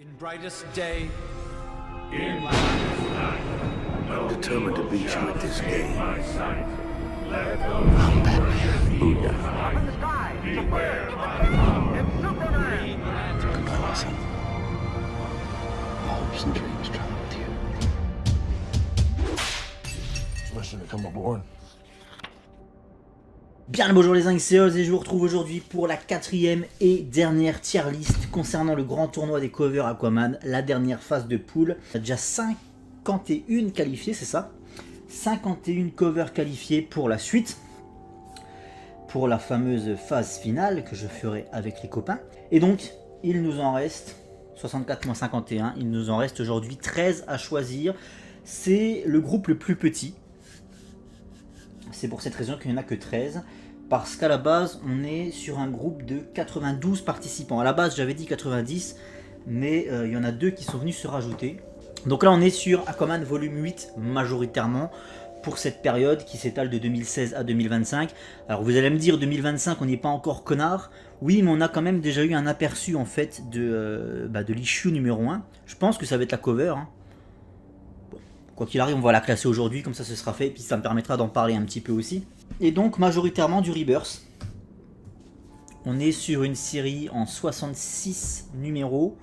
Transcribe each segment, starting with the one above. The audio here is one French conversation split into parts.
In brightest day, Determined to beat you at this game. Booyah. Goodbye, my son. My hopes and dreams travel with you. Mission to come aboard. Bien le bonjour les Inxéos et je vous retrouve aujourd'hui pour la quatrième et dernière tier list concernant le grand tournoi des covers Aquaman, la dernière phase de poule. Il y a déjà 51 qualifiés, c'est ça, 51 covers qualifiés pour la suite, pour la fameuse phase finale que je ferai avec les copains. Et donc, il nous en reste 64 moins 51, il nous en reste aujourd'hui 13 à choisir. C'est le groupe le plus petit. C'est pour cette raison qu'il n'y en a que 13, parce qu'à la base, on est sur un groupe de 92 participants. À la base, j'avais dit 90, mais il y en a 2 qui sont venus se rajouter. Donc là, on est sur Aquaman volume 8 majoritairement, pour cette période qui s'étale de 2016 à 2025. Alors vous allez me dire, 2025, on n'est pas encore connard. Oui, mais on a quand même déjà eu un aperçu en fait de l'issue numéro 1. Je pense que ça va être la cover, hein. Quoi qu'il arrive, on va la classer aujourd'hui, comme ça ce sera fait, et puis ça me permettra d'en parler un petit peu aussi. Et donc, majoritairement du Rebirth. On est sur une série en 66 numéros.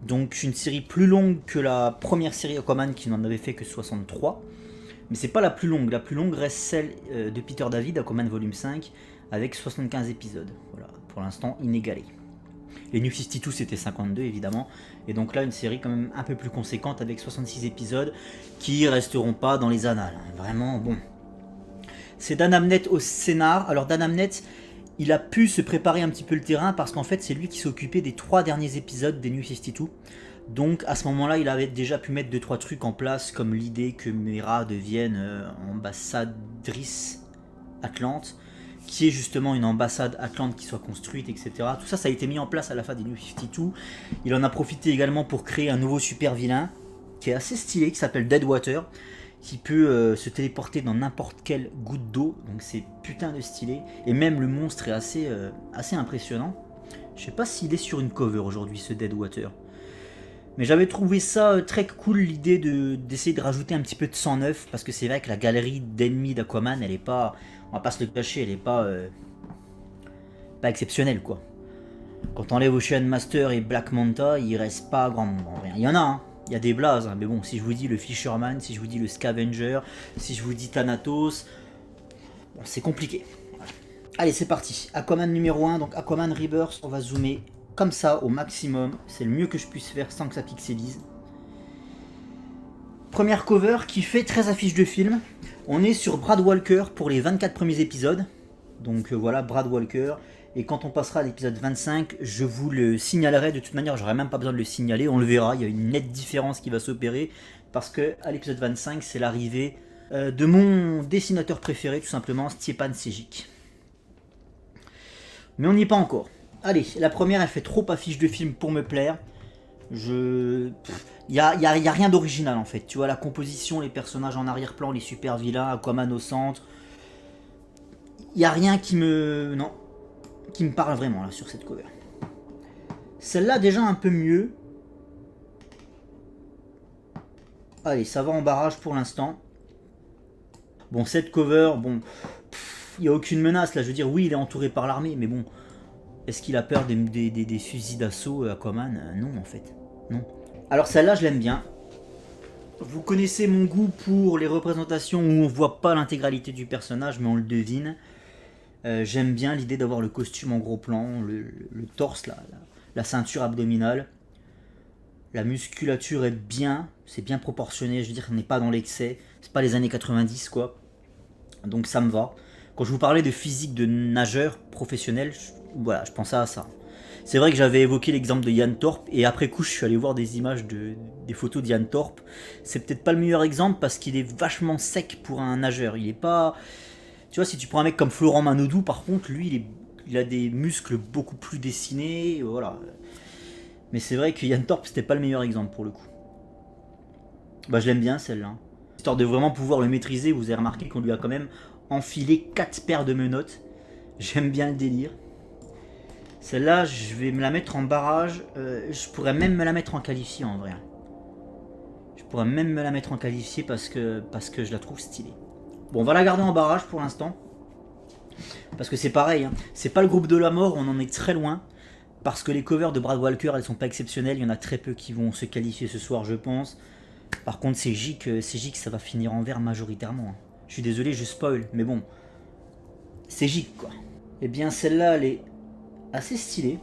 Donc une série plus longue que la première série Aquaman qui n'en avait fait que 63. Mais c'est pas la plus longue reste celle de Peter David, Aquaman volume 5, avec 75 épisodes. Voilà, pour l'instant inégalé. Les New 52 c'était 52 évidemment, et donc là une série quand même un peu plus conséquente avec 66 épisodes qui resteront pas dans les annales, hein. Vraiment bon. C'est Dan Abnett au scénar. Alors Dan Abnett, il a pu se préparer un petit peu le terrain parce qu'en fait c'est lui qui s'est occupé des 3 derniers épisodes des New 52. Donc à ce moment-là il avait déjà pu mettre 2-3 trucs en place, comme l'idée que Mera devienne ambassadrice Atlante, qui est justement une ambassade Atlante qui soit construite, etc. Tout ça, ça a été mis en place à la fin des New 52. Il en a profité également pour créer un nouveau super vilain qui est assez stylé, qui s'appelle Deadwater, qui peut se téléporter dans n'importe quelle goutte d'eau, donc c'est putain de stylé. Et même le monstre est assez impressionnant. Je sais pas s'il est sur une cover aujourd'hui, ce Deadwater. Mais j'avais trouvé ça très cool, l'idée d'essayer de rajouter un petit peu de sang neuf, parce que c'est vrai que la galerie d'ennemis d'Aquaman, elle est pas, on va pas se le cacher, elle est pas exceptionnelle quoi. Quand on enlève Ocean Master et Black Manta, il reste pas grand monde en vrai. Il y en a, hein. Il y a des blazes, hein. Mais bon, si je vous dis le Fisherman, si je vous dis le Scavenger, si je vous dis Thanatos, bon, c'est compliqué. Voilà. Allez, c'est parti. Aquaman numéro 1, donc Aquaman Rebirth, on va zoomer comme ça au maximum, c'est le mieux que je puisse faire sans que ça pixelise. Première cover qui fait 13 affiches de film. On est sur Brad Walker pour les 24 premiers épisodes. Donc voilà, Brad Walker. Et quand on passera à l'épisode 25, je vous le signalerai. De toute manière, j'aurai même pas besoin de le signaler. On le verra, il y a une nette différence qui va s'opérer. Parce que à l'épisode 25, c'est l'arrivée de mon dessinateur préféré, tout simplement, Stjepan Sejic. Mais on n'y est pas encore. Allez, la première, elle fait trop affiche de film pour me plaire. Il y a rien d'original en fait. Tu vois, la composition, les personnages en arrière-plan, les super vilains, Aquaman au centre. Il y a rien qui me parle vraiment là sur cette cover. Celle-là déjà un peu mieux. Allez, ça va en barrage pour l'instant. Bon, cette cover, bon, il n'y a aucune menace là. Je veux dire, oui, il est entouré par l'armée, mais bon. Est-ce qu'il a peur des fusils d'assaut Aquaman? Non, en fait. Non. Alors celle-là, je l'aime bien. Vous connaissez mon goût pour les représentations où on voit pas l'intégralité du personnage, mais on le devine. J'aime bien l'idée d'avoir le costume en gros plan, le torse, la ceinture abdominale. La musculature est bien, c'est bien proportionné, je veux dire, on n'est pas dans l'excès. C'est pas les années 90, quoi. Donc ça me va. Quand je vous parlais de physique de nageur professionnel, voilà, je pensais à ça. C'est vrai que j'avais évoqué l'exemple de Ian Thorpe, et après coup je suis allé voir des images des photos d'Ian Thorpe. C'est peut-être pas le meilleur exemple parce qu'il est vachement sec pour un nageur. Il est pas... Tu vois, si tu prends un mec comme Florent Manodou, par contre, lui, il a des muscles beaucoup plus dessinés, voilà. Mais c'est vrai que Ian Thorpe, c'était pas le meilleur exemple pour le coup. Bah je l'aime bien celle-là. Histoire de vraiment pouvoir le maîtriser, vous avez remarqué qu'on lui a quand même enfilé 4 paires de menottes. J'aime bien le délire. Celle-là, je vais me la mettre en barrage. Je pourrais même me la mettre en qualifié en vrai. Je pourrais même me la mettre en qualifié parce que je la trouve stylée. Bon, on va la garder en barrage pour l'instant. Parce que c'est pareil, hein. C'est pas le groupe de la mort, on en est très loin. Parce que les covers de Brad Walker, elles sont pas exceptionnelles. Il y en a très peu qui vont se qualifier ce soir, je pense. Par contre, c'est Gic, ça va finir en vert majoritairement, hein. Je suis désolé, je spoil, mais bon. C'est Gic, quoi. Eh bien, celle-là, elle est assez stylée.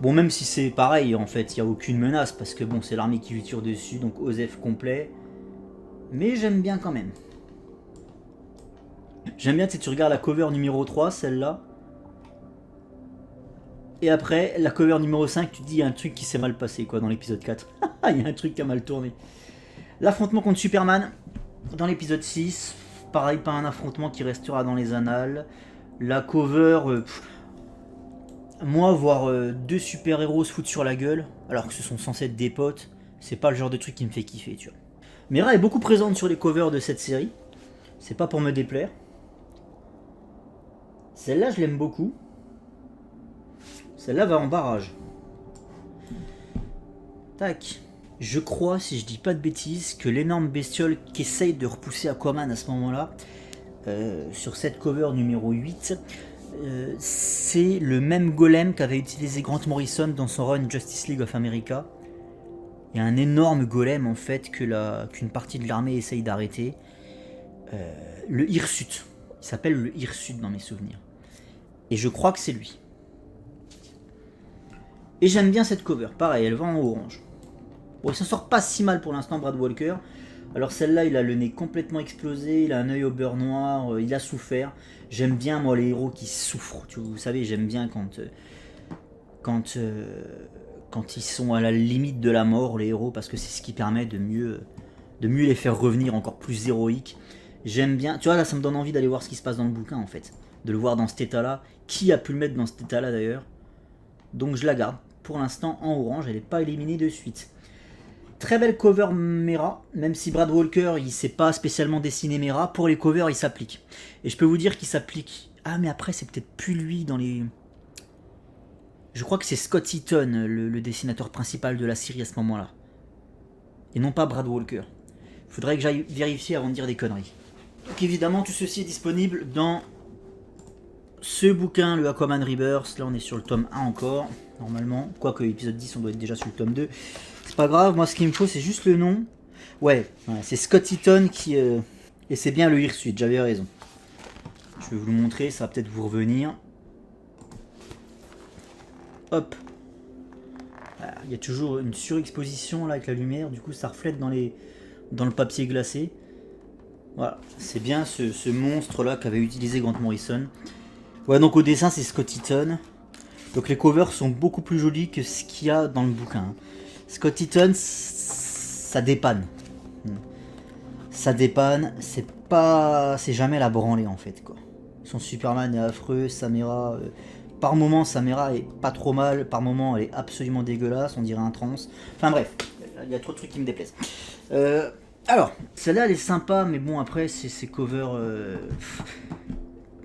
Bon, même si c'est pareil, en fait, il n'y a aucune menace. Parce que bon, c'est l'armée qui lui tire dessus, donc OSEF complet. Mais j'aime bien quand même. J'aime bien, tu regardes la cover numéro 3, celle-là. Et après, la cover numéro 5, tu te dis, il y a un truc qui s'est mal passé, quoi, dans l'épisode 4. Il y a un truc qui a mal tourné. L'affrontement contre Superman, dans l'épisode 6. Pareil, pas un affrontement qui restera dans les annales. La cover... moi, voir deux super-héros se foutre sur la gueule, alors que ce sont censés être des potes, c'est pas le genre de truc qui me fait kiffer, tu vois. Mera est beaucoup présente sur les covers de cette série. C'est pas pour me déplaire. Celle-là, je l'aime beaucoup. Celle-là va en barrage. Tac. Je crois, si je dis pas de bêtises, que l'énorme bestiole qui essaye de repousser Aquaman à ce moment-là, sur cette cover numéro 8, c'est le même golem qu'avait utilisé Grant Morrison dans son run Justice League of America. Il y a un énorme golem en fait qu'une partie de l'armée essaye d'arrêter. Le Hirsute. Il s'appelle le Hirsute dans mes souvenirs. Et je crois que c'est lui. Et j'aime bien cette cover. Pareil, elle va en orange. Bon, il s'en sort pas si mal pour l'instant, Brad Walker. Alors celle-là, il a le nez complètement explosé, il a un œil au beurre noir, il a souffert. J'aime bien, moi, les héros qui souffrent. Vous savez, j'aime bien quand ils sont à la limite de la mort, les héros, parce que c'est ce qui permet de mieux les faire revenir encore plus héroïques. J'aime bien. Tu vois, là, ça me donne envie d'aller voir ce qui se passe dans le bouquin, en fait. De le voir dans cet état-là. Qui a pu le mettre dans cet état-là, d'ailleurs? Donc je la garde. Pour l'instant, en orange, elle n'est pas éliminée de suite. Très belle cover Mera, même si Brad Walker, il sait pas spécialement dessiner Mera, pour les covers, il s'applique. Et je peux vous dire qu'il s'applique... Ah, mais après, c'est peut-être plus lui dans les... Je crois que c'est Scott Eaton, le dessinateur principal de la série à ce moment-là. Et non pas Brad Walker. Faudrait que j'aille vérifier avant de dire des conneries. Donc évidemment, tout ceci est disponible dans ce bouquin, le Aquaman Rebirth. Là, on est sur le tome 1 encore, normalement. Quoique, l'épisode 10, on doit être déjà sur le tome 2. C'est pas grave, moi, ce qu'il me faut, c'est juste le nom. Ouais, c'est Scott Eaton qui... Et c'est bien le Hirsute, j'avais raison. Je vais vous le montrer, ça va peut-être vous revenir. Hop. Il y a toujours une surexposition là avec la lumière, du coup ça reflète dans le papier glacé. Voilà, c'est bien ce monstre là qu'avait utilisé Grant Morrison. Voilà, donc au dessin c'est Scott Eaton. Donc les covers sont beaucoup plus jolis que ce qu'il y a dans le bouquin. Scott Eaton, ça dépanne. Ça dépanne, c'est jamais la branlée en fait quoi. Son Superman est affreux, Samira... Par moment, Samira est pas trop mal, par moment, elle est absolument dégueulasse, on dirait un trans. Enfin bref, il y a trop de trucs qui me déplaisent. Alors, celle-là, elle est sympa, mais bon, après, c'est cover...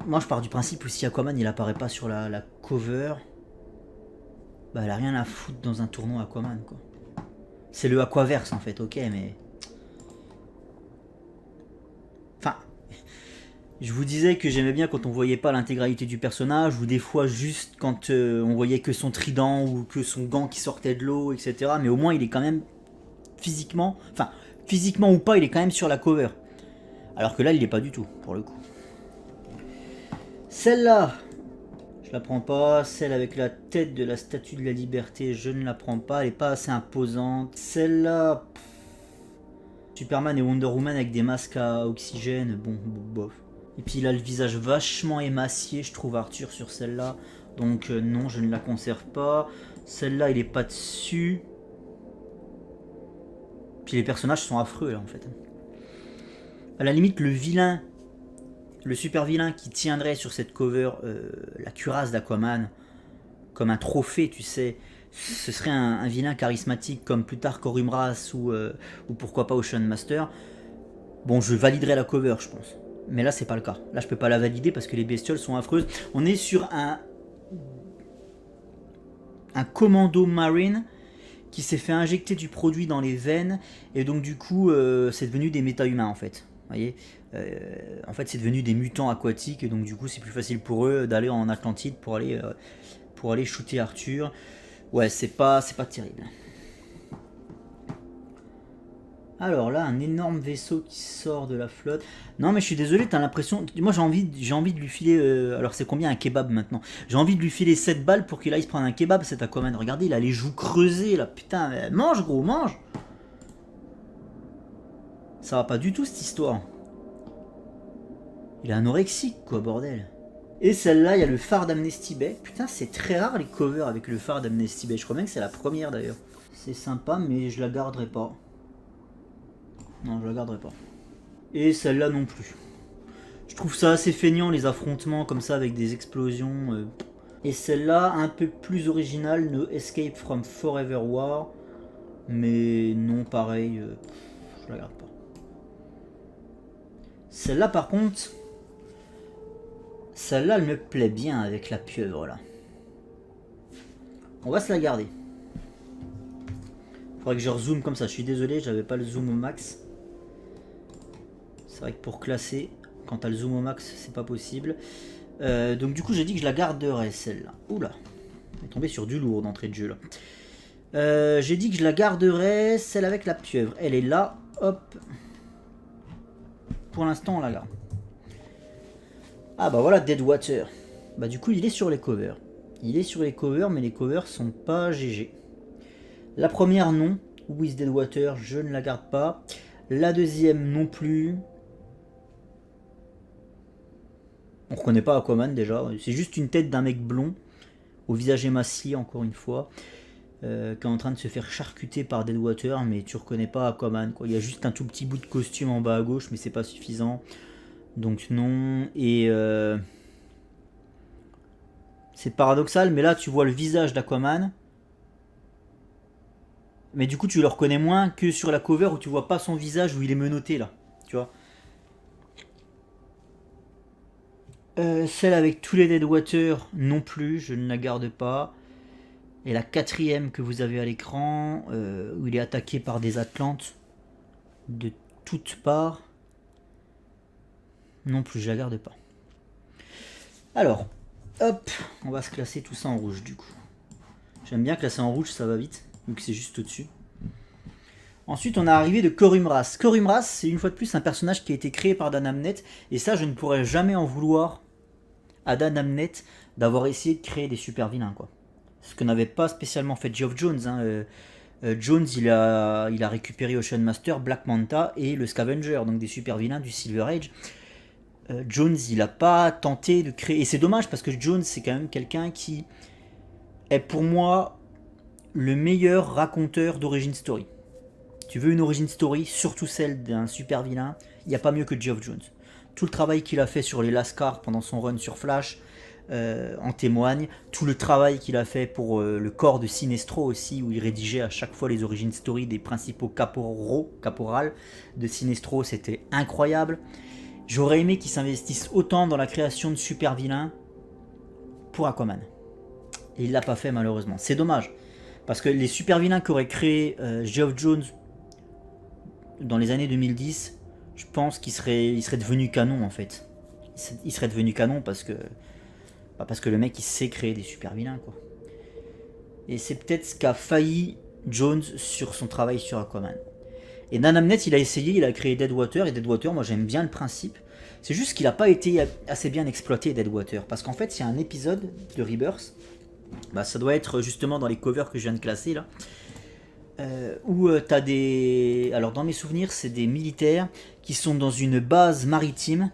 Moi, je pars du principe où si Aquaman, il apparaît pas sur la cover, bah, elle a rien à foutre dans un tournoi Aquaman, quoi. C'est le Aquaverse, en fait, ok, mais... Enfin... Je vous disais que j'aimais bien quand on voyait pas l'intégralité du personnage, ou des fois juste quand on voyait que son trident, ou que son gant qui sortait de l'eau, etc. Mais au moins il est quand même physiquement, enfin physiquement ou pas, il est quand même sur la cover. Alors que là il est pas du tout, pour le coup. Celle-là, je la prends pas. Celle avec la tête de la Statue de la Liberté, je ne la prends pas, elle est pas assez imposante. Celle-là... Superman et Wonder Woman avec des masques à oxygène, bon, bof. Et puis il a le visage vachement émacié, je trouve, Arthur, sur celle-là. Donc non, je ne la conserve pas. Celle-là, il est pas dessus. Puis les personnages sont affreux, là, en fait. À la limite, le vilain, le super vilain qui tiendrait sur cette cover, la cuirasse d'Aquaman, comme un trophée, tu sais, ce serait un vilain charismatique comme plus tard Corumras ou pourquoi pas Ocean Master. Bon, je validerais la cover, je pense. Mais là, c'est pas le cas. Là, je peux pas la valider parce que les bestioles sont affreuses. On est sur un commando marine qui s'est fait injecter du produit dans les veines et donc du coup c'est devenu des méta-humains en fait. Vous voyez, en fait c'est devenu des mutants aquatiques et donc du coup c'est plus facile pour eux d'aller en Atlantide pour aller shooter Arthur. Ouais, c'est pas terrible. Alors là, un énorme vaisseau qui sort de la flotte. Non mais je suis désolé, t'as l'impression... Moi j'ai envie de lui filer... alors c'est combien un kebab maintenant? J'ai envie de lui filer 7 balles pour qu'il aille se prendre un kebab, cet Aquaman. Regardez, il a les joues creusées là, putain. Mange gros, mange. Ça va pas du tout cette histoire. Il est anorexique quoi, bordel. Et celle-là, il y a le phare d'Amnesty Bay. Putain, c'est très rare les covers avec le phare d'Amnesty Bay. Je crois bien que c'est la première d'ailleurs. C'est sympa mais je la garderai pas. Non, je la garderai pas. Et celle-là non plus. Je trouve ça assez feignant les affrontements comme ça avec des explosions. Et celle-là un peu plus originale, No Escape from Forever War. Mais non pareil, je la garde pas. Celle-là par contre, celle-là elle me plaît bien avec la pieuvre là. On va se la garder. Faudrait que je rezoome comme ça, je suis désolé, j'avais pas le zoom au max. C'est vrai que pour classer, quand t'as le zoom au max, c'est pas possible. Donc du coup, j'ai dit que je la garderais, celle-là. Oula, on est tombé sur du lourd d'entrée de jeu, là. J'ai dit que je la garderais, celle avec la pieuvre. Elle est là, hop. Pour l'instant, on la garde. Ah bah voilà, Deadwater. Bah du coup, il est sur les covers. Il est sur les covers, mais les covers sont pas GG. La première, non. With Deadwater, je ne la garde pas. La deuxième, non plus. On reconnaît pas Aquaman déjà, c'est juste une tête d'un mec blond, au visage émacié encore une fois, qui est en train de se faire charcuter par Deadwater, mais tu reconnais pas Aquaman quoi. Il y a juste un tout petit bout de costume en bas à gauche, mais c'est pas suffisant, donc non. Et c'est paradoxal, mais là tu vois le visage d'Aquaman, mais du coup tu le reconnais moins que sur la cover où tu vois pas son visage, où il est menotté là, tu vois. Celle avec tous les Deadwater, non plus, je ne la garde pas. Et la quatrième que vous avez à l'écran, où il est attaqué par des Atlantes de toutes parts, non plus, je la garde pas. Alors, hop, on va se classer tout ça en rouge du coup. J'aime bien classer en rouge, ça va vite, vu que c'est juste au-dessus. Ensuite, on est arrivé de Corumras. Corumras, c'est une fois de plus un personnage qui a été créé par Dan Abnett, et ça, je ne pourrais jamais en vouloir à Dan Abnett d'avoir essayé de créer des super vilains quoi. Ce que n'avait pas spécialement fait Geoff Jones. Hein. Jones il a récupéré Ocean Master, Black Manta et le Scavenger, donc des super vilains du Silver Age. Jones il a pas tenté de créer, et c'est dommage parce que Jones c'est quand même quelqu'un qui est pour moi le meilleur raconteur d'origin story. Tu veux une origin story, surtout celle d'un super vilain, il n'y a pas mieux que Geoff Jones. Tout le travail qu'il a fait sur les Lascar pendant son run sur Flash en témoigne. Tout le travail qu'il a fait pour le corps de Sinestro aussi, où il rédigeait à chaque fois les origin story des principaux caporal de Sinestro, c'était incroyable. J'aurais aimé qu'il s'investisse autant dans la création de super vilains pour Aquaman. Et il l'a pas fait malheureusement. C'est dommage. Parce que les super vilains qu'aurait créé Geoff Jones dans les années 2010, je pense qu'il serait devenu canon en fait. Il serait devenu canon parce que le mec il sait créer des super vilains quoi. Et c'est peut-être ce qu'a failli Jones sur son travail sur Aquaman. Et Dan Abnett il a essayé, il a créé Deadwater, et Deadwater moi j'aime bien le principe. C'est juste qu'il n'a pas été assez bien exploité Deadwater. Parce qu'en fait il y a un épisode de Rebirth, bah, ça doit être justement dans les covers que je viens de classer là. Où t'as des... Alors dans mes souvenirs c'est des militaires qui sont dans une base maritime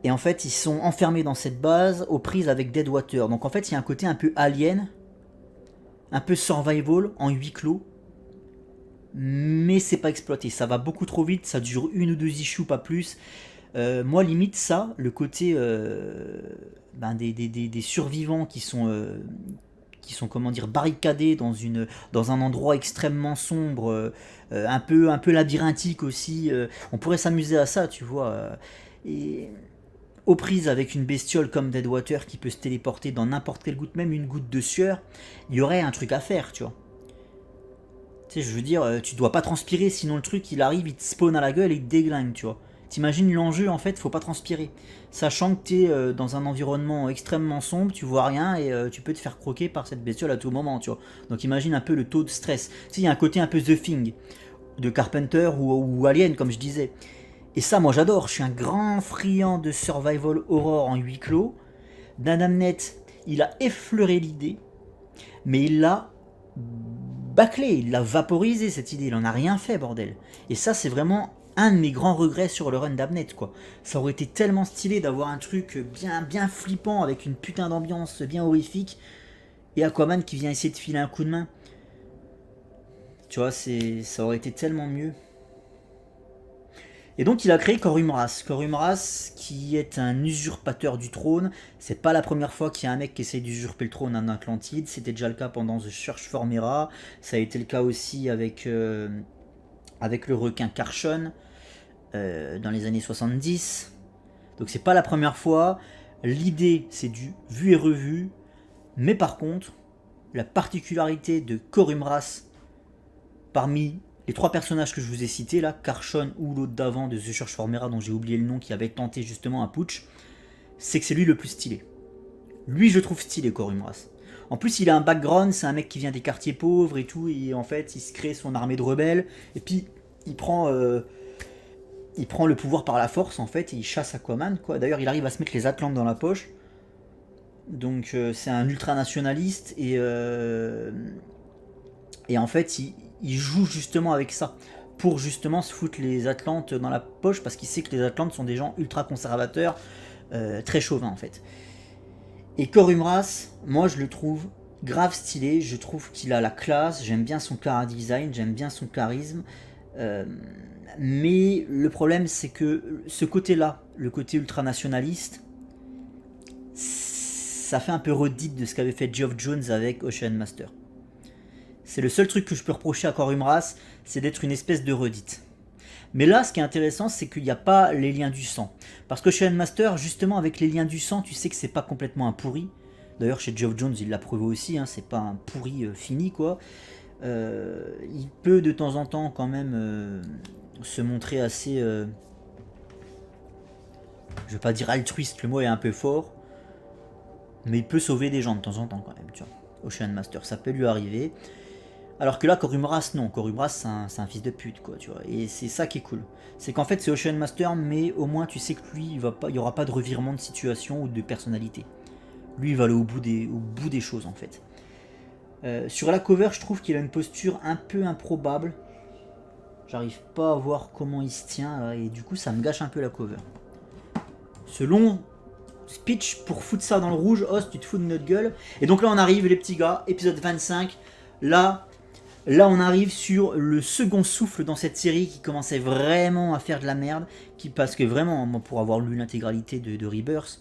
et en fait ils sont enfermés dans cette base aux prises avec Deadwater. Donc en fait il y a un côté un peu alien, un peu survival en huis clos, mais c'est pas exploité, ça va beaucoup trop vite, ça dure une ou deux issues pas plus. Moi limite ça, le côté des survivants qui sont comment dire barricadés dans un endroit extrêmement sombre, un peu labyrinthique aussi. On pourrait s'amuser à ça, tu vois. Et aux prises avec une bestiole comme Deadwater qui peut se téléporter dans n'importe quelle goutte, même une goutte de sueur, il y aurait un truc à faire, tu vois. Tu sais, je veux dire, tu dois pas transpirer, sinon le truc, il arrive, il te spawn à la gueule et il te déglingue, tu vois. T'imagines l'enjeu, en fait, faut pas transpirer. Sachant que t'es dans un environnement extrêmement sombre, tu vois rien et tu peux te faire croquer par cette bestiole à tout moment, tu vois. Donc imagine un peu le taux de stress. Tu sais, il y a un côté un peu The Thing, de Carpenter ou Alien, comme je disais. Et ça, moi j'adore, je suis un grand friand de survival horror en huis clos. Danamnet, il a effleuré l'idée, mais il l'a bâclé, il l'a vaporisé cette idée, il en a rien fait, bordel. Et ça, c'est vraiment un de mes grands regrets sur le run d'Amnet, quoi. Ça aurait été tellement stylé d'avoir un truc bien flippant, avec une putain d'ambiance bien horrifique, et Aquaman qui vient essayer de filer un coup de main. Tu vois, ça aurait été tellement mieux. Et donc il a créé Corumras. Corumras qui est un usurpateur du trône. C'est pas la première fois qu'il y a un mec qui essaie d'usurper le trône en Atlantide. C'était déjà le cas pendant The Search for Mera. Ça a été le cas aussi avec le requin Karshon dans les années 70. Donc c'est pas la première fois. L'idée c'est du vu et revu. Mais par contre, la particularité de Corumras parmi les trois personnages que je vous ai cités là, Karshon ou l'autre d'avant de The Search for Mera dont j'ai oublié le nom, qui avait tenté justement un putsch, c'est que c'est lui le plus stylé. Lui je trouve stylé Corumras. En plus il a un background, c'est un mec qui vient des quartiers pauvres et tout, et en fait il se crée son armée de rebelles, et puis il prend le pouvoir par la force en fait, et il chasse Aquaman quoi. D'ailleurs il arrive à se mettre les Atlantes dans la poche. Donc c'est un ultranationaliste et en fait il joue justement avec ça pour justement se foutre les Atlantes dans la poche parce qu'il sait que les Atlantes sont des gens ultra conservateurs, très chauvins en fait. Et Corumras, moi je le trouve grave stylé, je trouve qu'il a la classe, j'aime bien son chara-design, j'aime bien son charisme, mais le problème c'est que ce côté-là, le côté ultranationaliste, ça fait un peu redite de ce qu'avait fait Geoff Jones avec Ocean Master. C'est le seul truc que je peux reprocher à Corumras, c'est d'être une espèce de redite. Mais là, ce qui est intéressant, c'est qu'il n'y a pas les liens du sang. Parce que chez Master, justement, avec les liens du sang, tu sais que c'est pas complètement un pourri. D'ailleurs, chez Geoff Jones, il l'a prouvé aussi, hein, c'est pas un pourri fini, quoi. Il peut de temps en temps, quand même, se montrer assez... je vais pas dire altruiste, le mot est un peu fort. Mais il peut sauver des gens de temps en temps, quand même, tu vois. Ocean Master, ça peut lui arriver. Alors que là, Corumras, non. Corumras, c'est un fils de pute, quoi, tu vois. Et c'est ça qui est cool. C'est qu'en fait, c'est Ocean Master, mais au moins, tu sais que lui, il n'y aura pas de revirement de situation ou de personnalité. Lui, il va aller au bout des choses, en fait. Sur la cover, je trouve qu'il a une posture un peu improbable. J'arrive pas à voir comment il se tient, là, et du coup, ça me gâche un peu la cover. Ce long speech pour foutre ça dans le rouge, Host, tu te fous de notre gueule. Et donc là, on arrive, les petits gars, épisode 25. Là, on arrive sur le second souffle dans cette série qui commençait vraiment à faire de la merde. Parce que vraiment, moi, pour avoir lu l'intégralité de Rebirth,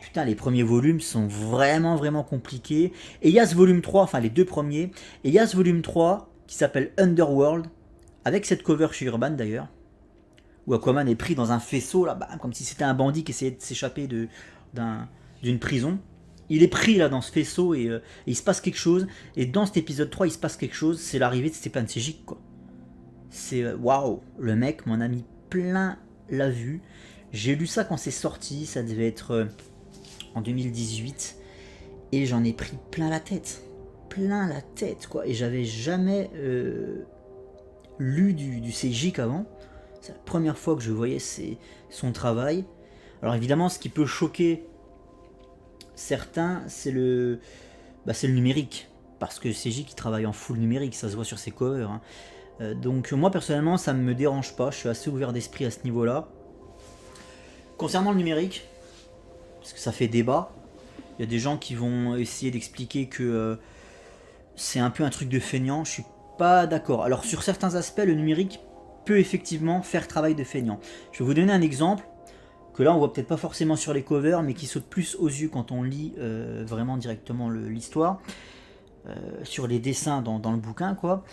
putain, les premiers volumes sont vraiment compliqués. Et il y a ce volume 3, enfin les deux premiers, et il y a ce volume 3 qui s'appelle Underworld, avec cette cover chez Urban d'ailleurs, où Aquaman est pris dans un faisceau, là, bam, comme si c'était un bandit qui essayait de s'échapper d'une prison. Il est pris là dans ce faisceau et il se passe quelque chose. Et dans cet épisode 3, il se passe quelque chose. C'est l'arrivée de Stepan Sejic, quoi. C'est waouh, le mec m'en a mis plein la vue. J'ai lu ça quand c'est sorti. Ça devait être en 2018. Et j'en ai pris plein la tête. Plein la tête, quoi. Et j'avais jamais lu du Sejic avant. C'est la première fois que je voyais son travail. Alors évidemment, ce qui peut choquer certains, c'est le numérique, parce que CJ qui travaille en full numérique, ça se voit sur ses covers, hein. Donc moi personnellement ça ne me dérange pas, je suis assez ouvert d'esprit à ce niveau là. Concernant le numérique, parce que ça fait débat, il y a des gens qui vont essayer d'expliquer que c'est un peu un truc de feignant, je suis pas d'accord. Alors sur certains aspects le numérique peut effectivement faire travail de feignant. Je vais vous donner un exemple que là on voit peut-être pas forcément sur les covers, mais qui saute plus aux yeux quand on lit vraiment directement l'histoire, sur les dessins dans le bouquin, quoi.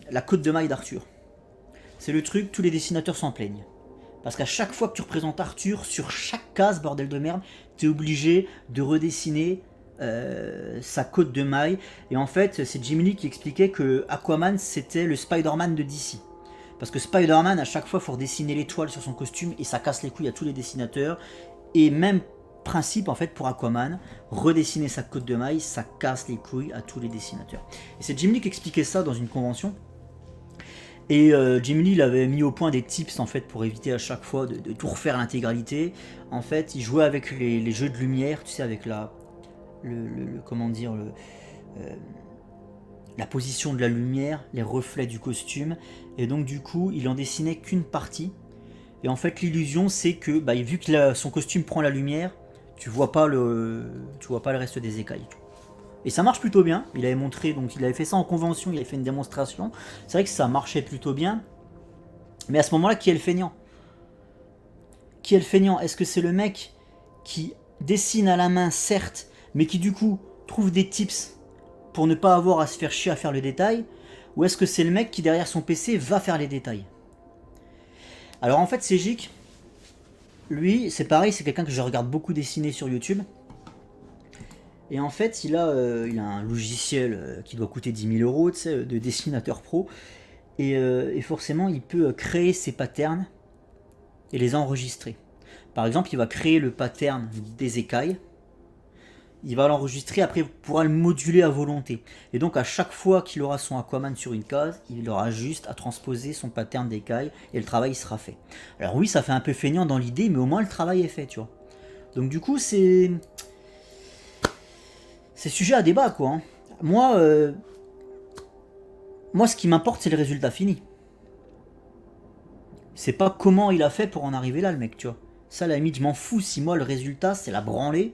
La côte de maille d'Arthur. C'est le truc, tous les dessinateurs s'en plaignent. Parce qu'à chaque fois que tu représentes Arthur, sur chaque case, bordel de merde, tu es obligé de redessiner sa côte de maille. Et en fait, c'est Jim Lee qui expliquait que Aquaman, c'était le Spider-Man de DC. Parce que Spider-Man, à chaque fois, il faut redessiner l'étoile sur son costume et ça casse les couilles à tous les dessinateurs. Et même principe, en fait, pour Aquaman, redessiner sa côte de maille, ça casse les couilles à tous les dessinateurs. Et c'est Jim Lee qui expliquait ça dans une convention. Et Jim Lee il avait mis au point des tips en fait pour éviter à chaque fois de tout refaire l'intégralité. En fait, il jouait avec les jeux de lumière, tu sais, avec comment dire, la position de la lumière, les reflets du costume. Et donc du coup, il en dessinait qu'une partie. Et en fait, l'illusion, c'est que vu que son costume prend la lumière, tu vois pas le reste des écailles. Et ça marche plutôt bien. Il avait montré, donc il avait fait ça en convention, il avait fait une démonstration. C'est vrai que ça marchait plutôt bien. Mais à ce moment-là, qui est le feignant? Qui est le feignant? Est-ce que c'est le mec qui dessine à la main, certes, mais qui du coup trouve des tips pour ne pas avoir à se faire chier à faire le détail? Ou est-ce que c'est le mec qui derrière son PC va faire les détails? Alors en fait, Sejic, lui, c'est pareil, c'est quelqu'un que je regarde beaucoup dessiner sur YouTube. Et en fait, il a un logiciel qui doit coûter 10 000 euros, tu sais, de dessinateur pro. Et forcément, il peut créer ses patterns et les enregistrer. Par exemple, il va créer le pattern des écailles. Il va l'enregistrer, après il pourra le moduler à volonté. Et donc à chaque fois qu'il aura son Aquaman sur une case, il aura juste à transposer son pattern d'écailles et le travail sera fait. Alors oui, ça fait un peu feignant dans l'idée, mais au moins le travail est fait, tu vois. Donc du coup, c'est sujet à débat, quoi. Hein. Moi, ce qui m'importe, c'est le résultat fini. C'est pas comment il a fait pour en arriver là, le mec, tu vois. Ça, à la limite, je m'en fous. Si moi, le résultat, c'est la branlée,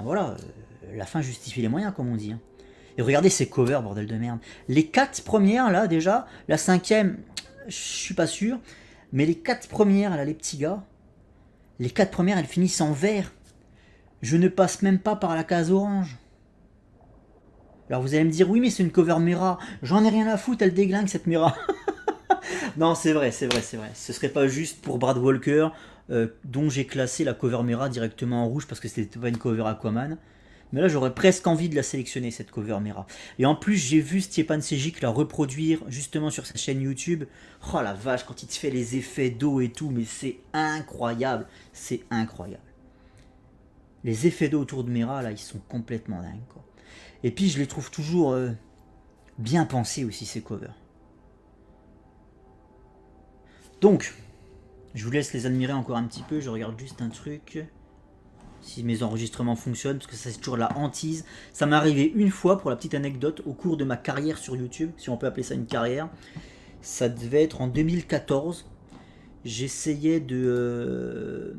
voilà, la fin justifie les moyens, comme on dit. Hein. Et regardez ces covers, bordel de merde. Les 4 premières, là, déjà, la 5e, je suis pas sûr, mais les 4 premières, là, les petits gars, les 4 premières, elles finissent en vert. Je ne passe même pas par la case orange. Alors vous allez me dire, oui, mais c'est une cover Mera. J'en ai rien à foutre, elle déglingue cette Mera. Non, c'est vrai. Ce serait pas juste pour Brad Walker, dont j'ai classé la cover Mera directement en rouge parce que c'était pas une cover Aquaman. Mais là, j'aurais presque envie de la sélectionner, cette cover Mera. Et en plus, j'ai vu Stjepan Sejic la reproduire justement sur sa chaîne YouTube. Oh la vache, quand il te fait les effets d'eau et tout, mais c'est incroyable. C'est incroyable. Les effets d'eau autour de Mera, là, ils sont complètement dingues, quoi. Et puis, je les trouve toujours bien pensés aussi, ces covers. Donc, je vous laisse les admirer encore un petit peu. Je regarde juste un truc. Si mes enregistrements fonctionnent, parce que ça, c'est toujours la hantise. Ça m'est arrivé une fois, pour la petite anecdote, au cours de ma carrière sur YouTube, si on peut appeler ça une carrière. Ça devait être en 2014. J'essayais de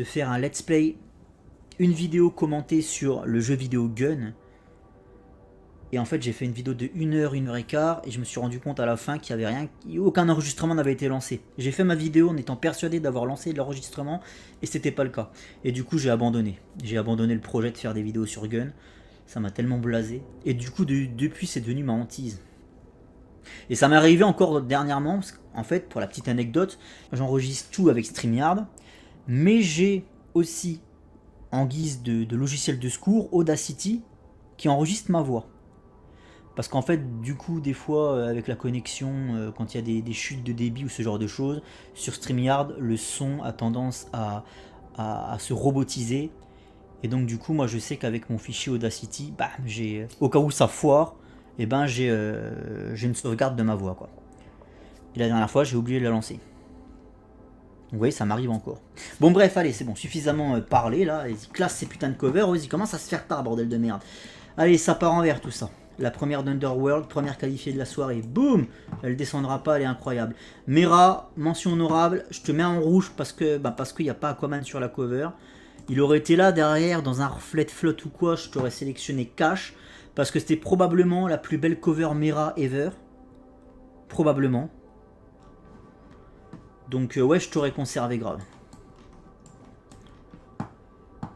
faire un let's play, une vidéo commentée sur le jeu vidéo Gun. Et en fait, j'ai fait une vidéo de 1 heure, 1 heure et quart, et je me suis rendu compte à la fin qu'il n'y avait rien, aucun enregistrement n'avait été lancé. J'ai fait ma vidéo en étant persuadé d'avoir lancé l'enregistrement, et c'était pas le cas. Et du coup, j'ai abandonné. J'ai abandonné le projet de faire des vidéos sur Gun. Ça m'a tellement blasé. Et du coup, depuis, c'est devenu ma hantise. Et ça m'est arrivé encore dernièrement, parce qu'en fait, pour la petite anecdote, j'enregistre tout avec StreamYard, mais j'ai aussi, en guise de logiciel de secours, Audacity, qui enregistre ma voix. Parce qu'en fait, du coup, des fois, avec la connexion, quand il y a des chutes de débit ou ce genre de choses, sur StreamYard, le son a tendance à se robotiser. Et donc, du coup, moi, je sais qu'avec mon fichier Audacity, au cas où ça foire, j'ai une sauvegarde de ma voix, quoi. Et la dernière fois, j'ai oublié de la lancer. Donc, vous voyez, ça m'arrive encore. Bon, bref, allez, c'est bon, suffisamment parlé, là. Vas-y, classe ces putains de covers. Vas-y, commence à se faire tard, bordel de merde. Allez, ça part en vert, tout ça. La première d'Underworld, première qualifiée de la soirée, boum, elle descendra pas, elle est incroyable. Mera, mention honorable, je te mets en rouge parce qu'il n'y a pas Aquaman sur la cover. Il aurait été là derrière, dans un reflet de flotte ou quoi, je t'aurais sélectionné Cash, parce que c'était probablement la plus belle cover Mera ever. Probablement. Donc ouais, je t'aurais conservé grave.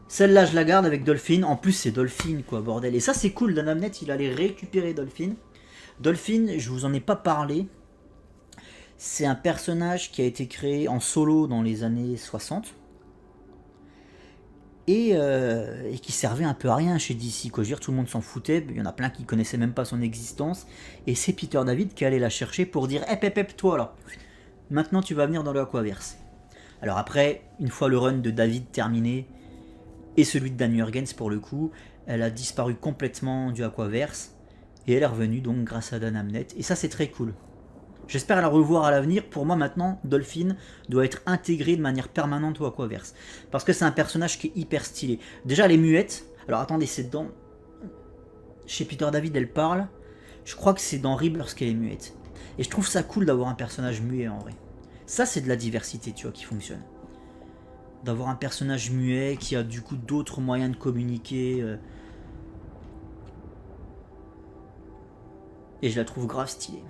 Celle-là, je la garde avec Dolphin. En plus, c'est Dolphin, quoi, bordel. Et ça, c'est cool. Dan Amnet, il allait récupérer Dolphin. Dolphin, je vous en ai pas parlé. C'est un personnage qui a été créé en solo dans les années 60 et qui servait un peu à rien chez DC. Quoi. Je veux dire, tout le monde s'en foutait, il y en a plein qui connaissaient même pas son existence. Et c'est Peter David qui allait la chercher pour dire hep, toi là, maintenant tu vas venir dans le Aquaverse. Alors après, une fois le run de David terminé, et celui de Dan Jurgens pour le coup, elle a disparu complètement du Aquaverse, et elle est revenue donc grâce à Dan Abnett, et ça c'est très cool. J'espère la revoir à l'avenir. Pour moi maintenant, Dolphin doit être intégrée de manière permanente au Aquaverse. Parce que c'est un personnage qui est hyper stylé. Déjà elle est muette. Alors attendez, c'est dans... Chez Peter David elle parle. Je crois que c'est dans Rebirth qu'elle est muette. Et je trouve ça cool d'avoir un personnage muet en vrai. Ça c'est de la diversité, tu vois, qui fonctionne. D'avoir un personnage muet qui a du coup d'autres moyens de communiquer. Et je la trouve grave stylée.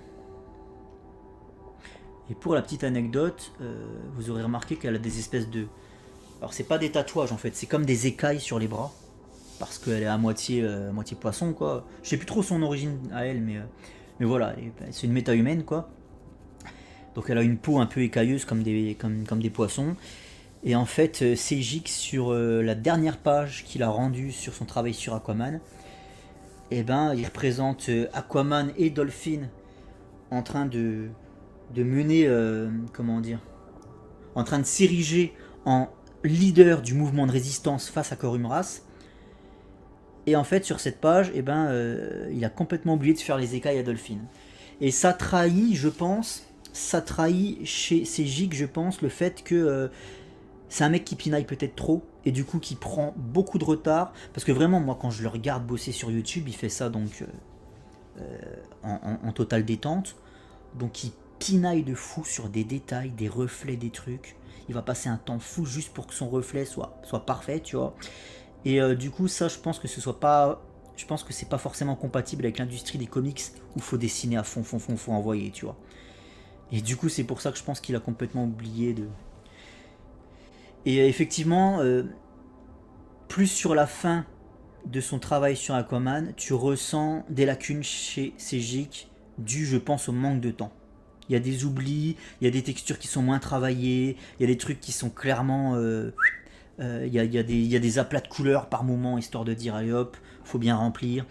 Et pour la petite anecdote, vous aurez remarqué qu'elle a des espèces de... Alors c'est pas des tatouages en fait, c'est comme des écailles sur les bras. Parce qu'elle est à moitié poisson quoi. Je sais plus trop son origine à elle, mais voilà, c'est une méta-humaine quoi. Donc elle a une peau un peu écailleuse comme des poissons. Et en fait, Seijik, sur la dernière page qu'il a rendue sur son travail sur Aquaman, eh ben, il représente Aquaman et Dolphin en train de mener, en train de s'ériger en leader du mouvement de résistance face à Corumras. Et en fait, sur cette page, eh ben, il a complètement oublié de faire les écailles à Dolphin. Et ça trahit, je pense, chez Seijik, je pense, le fait que c'est un mec qui pinaille peut-être trop, et du coup qui prend beaucoup de retard, parce que vraiment, moi, quand je le regarde bosser sur YouTube, il fait ça donc en totale détente, donc il pinaille de fou sur des détails, des reflets, des trucs. Il va passer un temps fou juste pour que son reflet soit parfait, tu vois. Et du coup, ça, je pense que c'est pas forcément compatible avec l'industrie des comics où il faut dessiner à fond, faut envoyer, tu vois. Et du coup, c'est pour ça que je pense qu'il a complètement oublié de... Et effectivement, plus sur la fin de son travail sur Aquaman, tu ressens des lacunes chez Seijik, dû, je pense, au manque de temps. Il y a des oublis, il y a des textures qui sont moins travaillées, il y a des trucs qui sont clairement... il y a des aplats de couleurs par moment, histoire de dire, allez hop, faut bien remplir.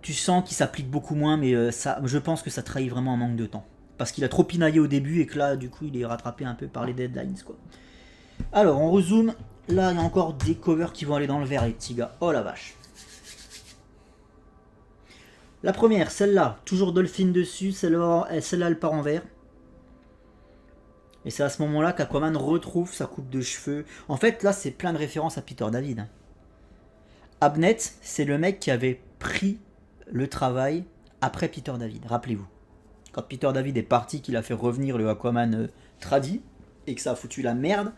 Tu sens qu'il s'applique beaucoup moins, mais je pense que ça trahit vraiment un manque de temps. Parce qu'il a trop pinaillé au début, et que là, du coup, il est rattrapé un peu par les deadlines, quoi. Alors, on rezoome. Là, il y a encore des covers qui vont aller dans le vert, les petits gars. Oh la vache. La première, celle-là, toujours Dolphin dessus. Celle-là, elle part en vert. Et c'est à ce moment-là qu'Aquaman retrouve sa coupe de cheveux. En fait, là, c'est plein de références à Peter David. Abnett, c'est le mec qui avait pris le travail après Peter David. Rappelez-vous. Quand Peter David est parti, qu'il a fait revenir le Aquaman tradi, et que ça a foutu la merde,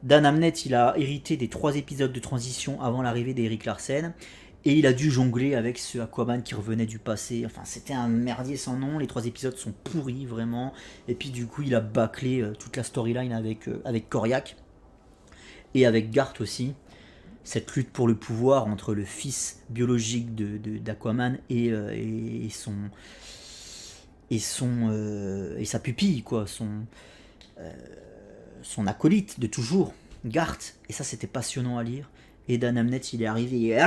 Dan Abnett, il a hérité des 3 épisodes de transition avant l'arrivée d'Eric Larsen, et il a dû jongler avec ce Aquaman qui revenait du passé. Enfin, c'était un merdier sans nom, les 3 épisodes sont pourris, vraiment, et puis du coup, il a bâclé toute la storyline avec Koryak, et avec Garth aussi, cette lutte pour le pouvoir entre le fils biologique d'Aquaman et sa pupille, quoi, son acolyte de toujours, Garth. Et ça, c'était passionnant à lire. Et Dan Abnett, il est arrivé et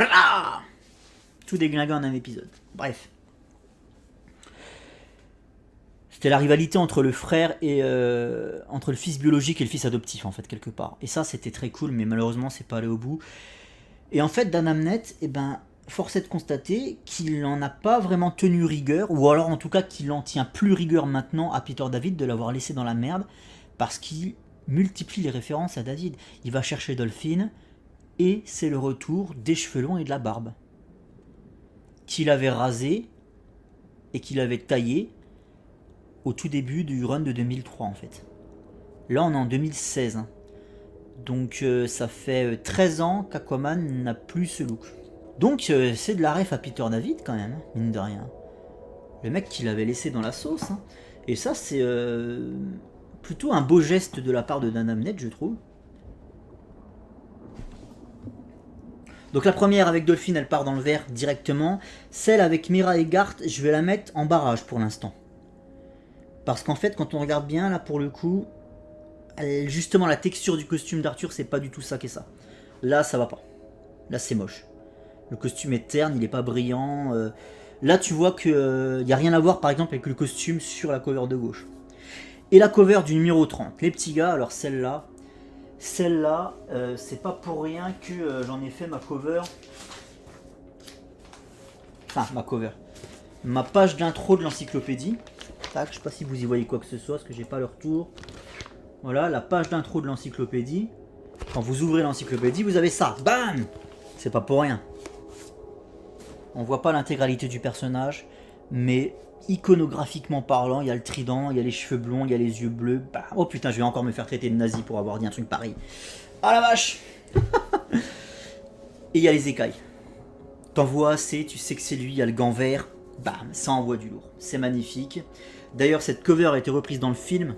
tout déglingué en un épisode. Bref. C'était la rivalité entre le frère et entre le fils biologique et le fils adoptif, en fait, quelque part. Et ça, c'était très cool, mais malheureusement, c'est pas allé au bout. Et en fait, Dan Abnett, force est de constater qu'il n'en a pas vraiment tenu rigueur, ou alors en tout cas qu'il en tient plus rigueur maintenant à Peter David de l'avoir laissé dans la merde, parce qu'il multiplie les références à David. Il va chercher Dolphin, et c'est le retour des cheveux longs et de la barbe. Qu'il avait rasé, et qu'il avait taillé au tout début du run de 2003 en fait. Là on est en 2016. Hein. Donc ça fait 13 ans qu'Aquaman n'a plus ce look. Donc c'est de la ref à Peter David quand même, hein, mine de rien. Le mec qui l'avait laissé dans la sauce. Hein. Et ça c'est plutôt un beau geste de la part de Dan Abnett, je trouve. Donc la première avec Dolphin, elle part dans le vert directement. Celle avec Mera et Garth, je vais la mettre en barrage pour l'instant. Parce qu'en fait, quand on regarde bien, là, pour le coup, justement, la texture du costume d'Arthur, c'est pas du tout ça qu'est ça. Là, ça va pas. Là, c'est moche. Le costume est terne, il est pas brillant. Là, tu vois qu'il n'y a rien à voir, par exemple, avec le costume sur la cover de gauche. Et la cover du numéro 30. Les petits gars, alors celle-là, c'est pas pour rien que j'en ai fait ma cover. Enfin, ma cover. Ma page d'intro de l'encyclopédie. Tac, je sais pas si vous y voyez quoi que ce soit, parce que j'ai pas le retour. Voilà, la page d'intro de l'encyclopédie. Quand vous ouvrez l'encyclopédie, vous avez ça. Bam! C'est pas pour rien. On voit pas l'intégralité du personnage, mais iconographiquement parlant, il y a le trident, il y a les cheveux blonds, il y a les yeux bleus. Bah, oh putain, je vais encore me faire traiter de nazi pour avoir dit un truc pareil. Ah la vache! Et il y a les écailles. T'en vois assez, tu sais que c'est lui, il y a le gant vert. Bam, ça envoie du lourd. C'est magnifique. D'ailleurs, cette cover a été reprise dans le film.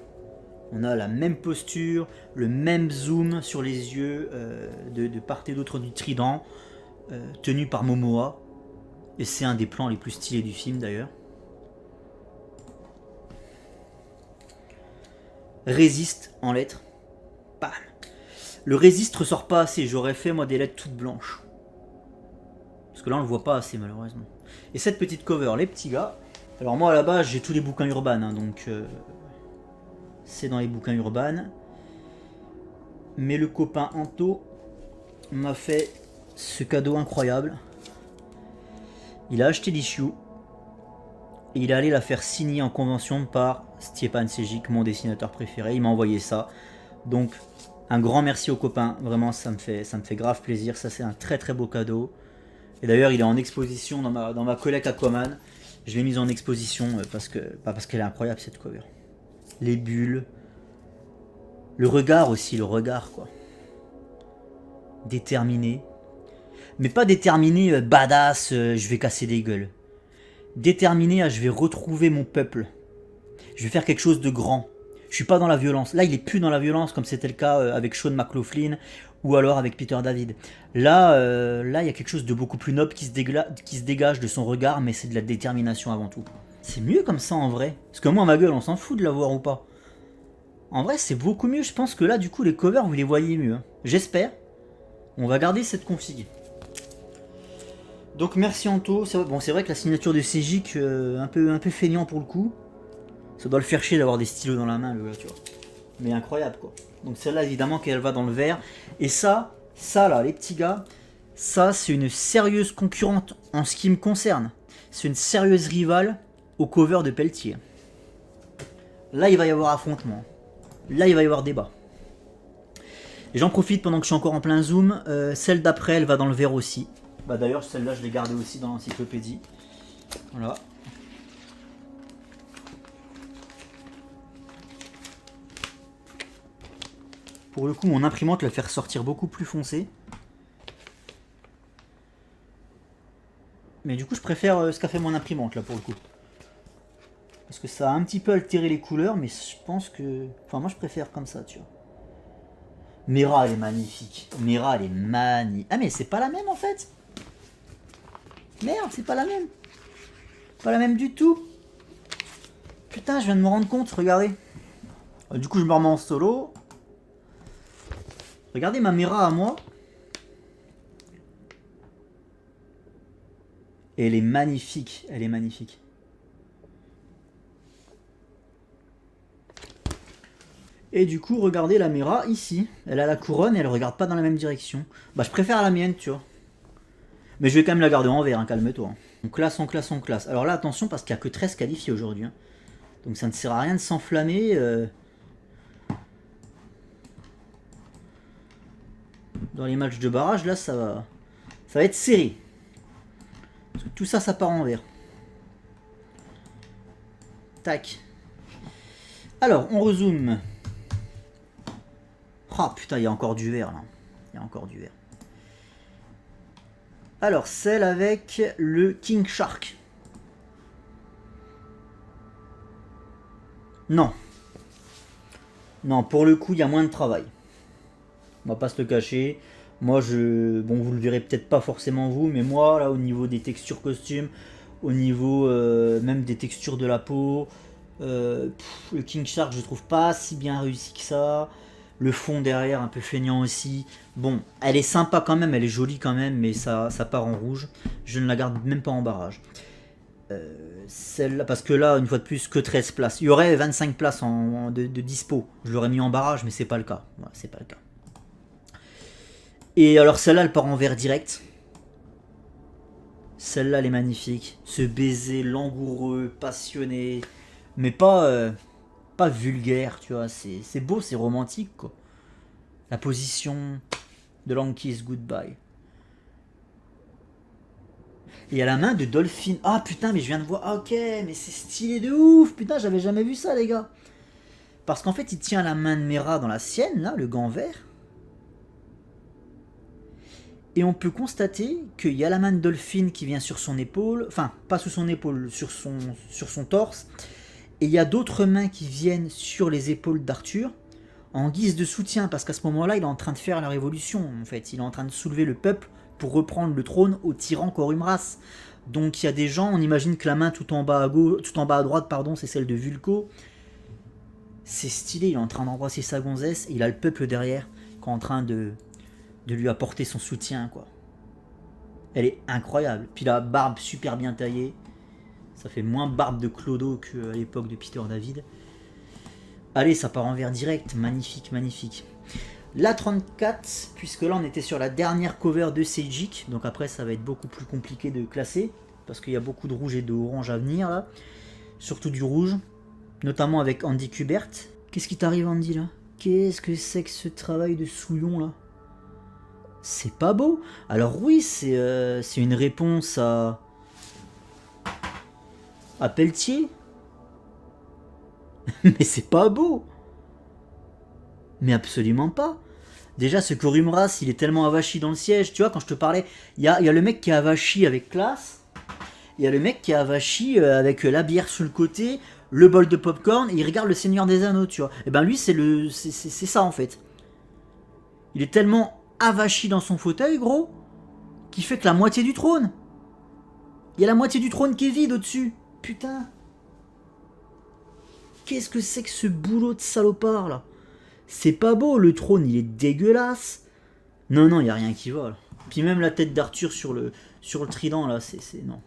On a la même posture, le même zoom sur les yeux de part et d'autre du trident, tenu par Momoa. Et c'est un des plans les plus stylés du film d'ailleurs. Résiste en lettres. Bam. Le résiste ressort pas assez. J'aurais fait moi des lettres toutes blanches. Parce que là on le voit pas assez malheureusement. Et cette petite cover, les petits gars. Alors moi à la base j'ai tous les bouquins Urban. Hein, donc c'est dans les bouquins Urban. Mais le copain Anto m'a fait ce cadeau incroyable. Il a acheté l'issue et il est allé la faire signer en convention par Stjepan Sejic, mon dessinateur préféré. Il m'a envoyé ça. Donc un grand merci au copain. Vraiment ça me fait grave plaisir. Ça c'est un très très beau cadeau. Et d'ailleurs il est en exposition dans ma collecte Aquaman. Je l'ai mise en exposition parce qu'elle est incroyable cette cover. Les bulles. Le regard aussi, le regard quoi. Déterminé. Mais pas déterminé badass, je vais casser des gueules. Déterminé à je vais retrouver mon peuple. Je vais faire quelque chose de grand. Je suis pas dans la violence. Là, il est plus dans la violence comme c'était le cas avec Sean McLaughlin ou alors avec Peter David. Là, il y a quelque chose de beaucoup plus noble qui se dégage de son regard, mais c'est de la détermination avant tout. C'est mieux comme ça en vrai. Parce que moi, ma gueule, on s'en fout de l'avoir ou pas. En vrai, c'est beaucoup mieux. Je pense que là, du coup, les covers, vous les voyez mieux. Hein. J'espère. On va garder cette config. Donc merci Anto, bon, c'est vrai que la signature de Sejic, un peu feignant pour le coup. Ça doit le faire chier d'avoir des stylos dans la main, le gars, tu vois. Mais incroyable quoi. Donc celle-là évidemment qu'elle va dans le vert. Et ça là, les petits gars, ça c'est une sérieuse concurrente en ce qui me concerne. C'est une sérieuse rivale au cover de Pelletier. Là il va y avoir affrontement. Là il va y avoir débat. Et j'en profite pendant que je suis encore en plein zoom. Celle d'après elle va dans le vert aussi. Bah d'ailleurs celle-là je l'ai gardée aussi dans l'encyclopédie. Voilà. Pour le coup mon imprimante la fait ressortir beaucoup plus foncé. Mais du coup je préfère ce qu'a fait mon imprimante là pour le coup. Parce que ça a un petit peu altéré les couleurs mais je pense que... Enfin moi je préfère comme ça tu vois. Mera elle est magnifique. Mera elle est magnifique. Ah mais c'est pas la même en fait. Merde, c'est pas la même. Pas la même du tout. Putain, je viens de me rendre compte, regardez. Du coup, je me remets en solo. Regardez ma Mera à moi. Et elle est magnifique, elle est magnifique. Et du coup, regardez la Mera ici. Elle a la couronne et elle regarde pas dans la même direction. Bah, je préfère la mienne, tu vois. Mais je vais quand même la garder en vert, hein, calme-toi. On classe, on classe, on classe. Alors là, attention, parce qu'il n'y a que 13 qualifiés aujourd'hui. Hein. Donc ça ne sert à rien de s'enflammer. Dans les matchs de barrage, là, ça va être serré. Parce que tout ça, ça part en vert. Tac. Alors, on rezoome. Ah, putain, il y a encore du vert, là. Il y a encore du vert. Alors, celle avec le King Shark. Non. Non, pour le coup, il y a moins de travail. On va pas se le cacher. Moi, bon, vous le verrez peut-être pas forcément vous, mais moi, là, au niveau des textures costumes, au niveau même des textures de la peau, Le King Shark, je trouve pas si bien réussi que ça. Le fond derrière, un peu feignant aussi. Bon, elle est sympa quand même, elle est jolie quand même, mais ça part en rouge. Je ne la garde même pas en barrage. Celle-là, parce que là, une fois de plus, que 13 places. Il y aurait 25 places de dispo. Je l'aurais mis en barrage, mais c'est pas le cas. Voilà, c'est pas le cas. Et alors celle-là, elle part en vert direct. Celle-là, elle est magnifique. Ce baiser langoureux, passionné, mais pas vulgaire, tu vois. C'est beau, c'est romantique, quoi. La position de Long Kiss Goodbye. Et à la main de Dolphin. Ah putain, mais je viens de voir. Ah, ok, mais c'est stylé de ouf. Putain, j'avais jamais vu ça, les gars. Parce qu'en fait, il tient la main de Mera dans la sienne, là, le gant vert. Et on peut constater qu'il y a la main de Dolphin qui vient sur son épaule. Enfin, pas sous son épaule, sur son torse. Et il y a d'autres mains qui viennent sur les épaules d'Arthur en guise de soutien. Parce qu'à ce moment-là, il est en train de faire la révolution, en fait. Il est en train de soulever le peuple pour reprendre le trône au tyran Corumras. Donc il y a des gens, on imagine que la main tout en bas à droite, pardon, c'est celle de Vulko. C'est stylé, il est en train d'embrasser sa gonzesse et il a le peuple derrière qui est en train de lui apporter son soutien, quoi. Elle est incroyable. Puis la barbe super bien taillée. Ça fait moins barbe de Clodo qu'à l'époque de Peter David. Allez, ça part en vert direct. Magnifique, magnifique. La 34, puisque là on était sur la dernière cover de Seijik, donc après ça va être beaucoup plus compliqué de classer, parce qu'il y a beaucoup de rouge et de orange à venir là, surtout du rouge, notamment avec Andy Kubert. Qu'est-ce qui t'arrive, Andy, là? Qu'est-ce que c'est que ce travail de souillon là? C'est pas beau. Alors oui, c'est une réponse à Pelletier, mais c'est pas beau. Mais absolument pas. Déjà, ce Corumras, il est tellement avachi dans le siège. Tu vois, quand je te parlais, il y a le mec qui est avachi avec classe. Il y a le mec qui est avachi avec la bière sur le côté, le bol de popcorn, et il regarde le Seigneur des Anneaux, tu vois. Et ben lui, c'est ça, en fait. Il est tellement avachi dans son fauteuil, gros, qu'il fait que la moitié du trône. Il y a la moitié du trône qui est vide au-dessus. Putain. Qu'est-ce que c'est que ce boulot de salopard, là? C'est pas beau, le trône il est dégueulasse. Non, il n'y a rien qui va là. Puis même la tête d'Arthur sur le trident là, c'est non.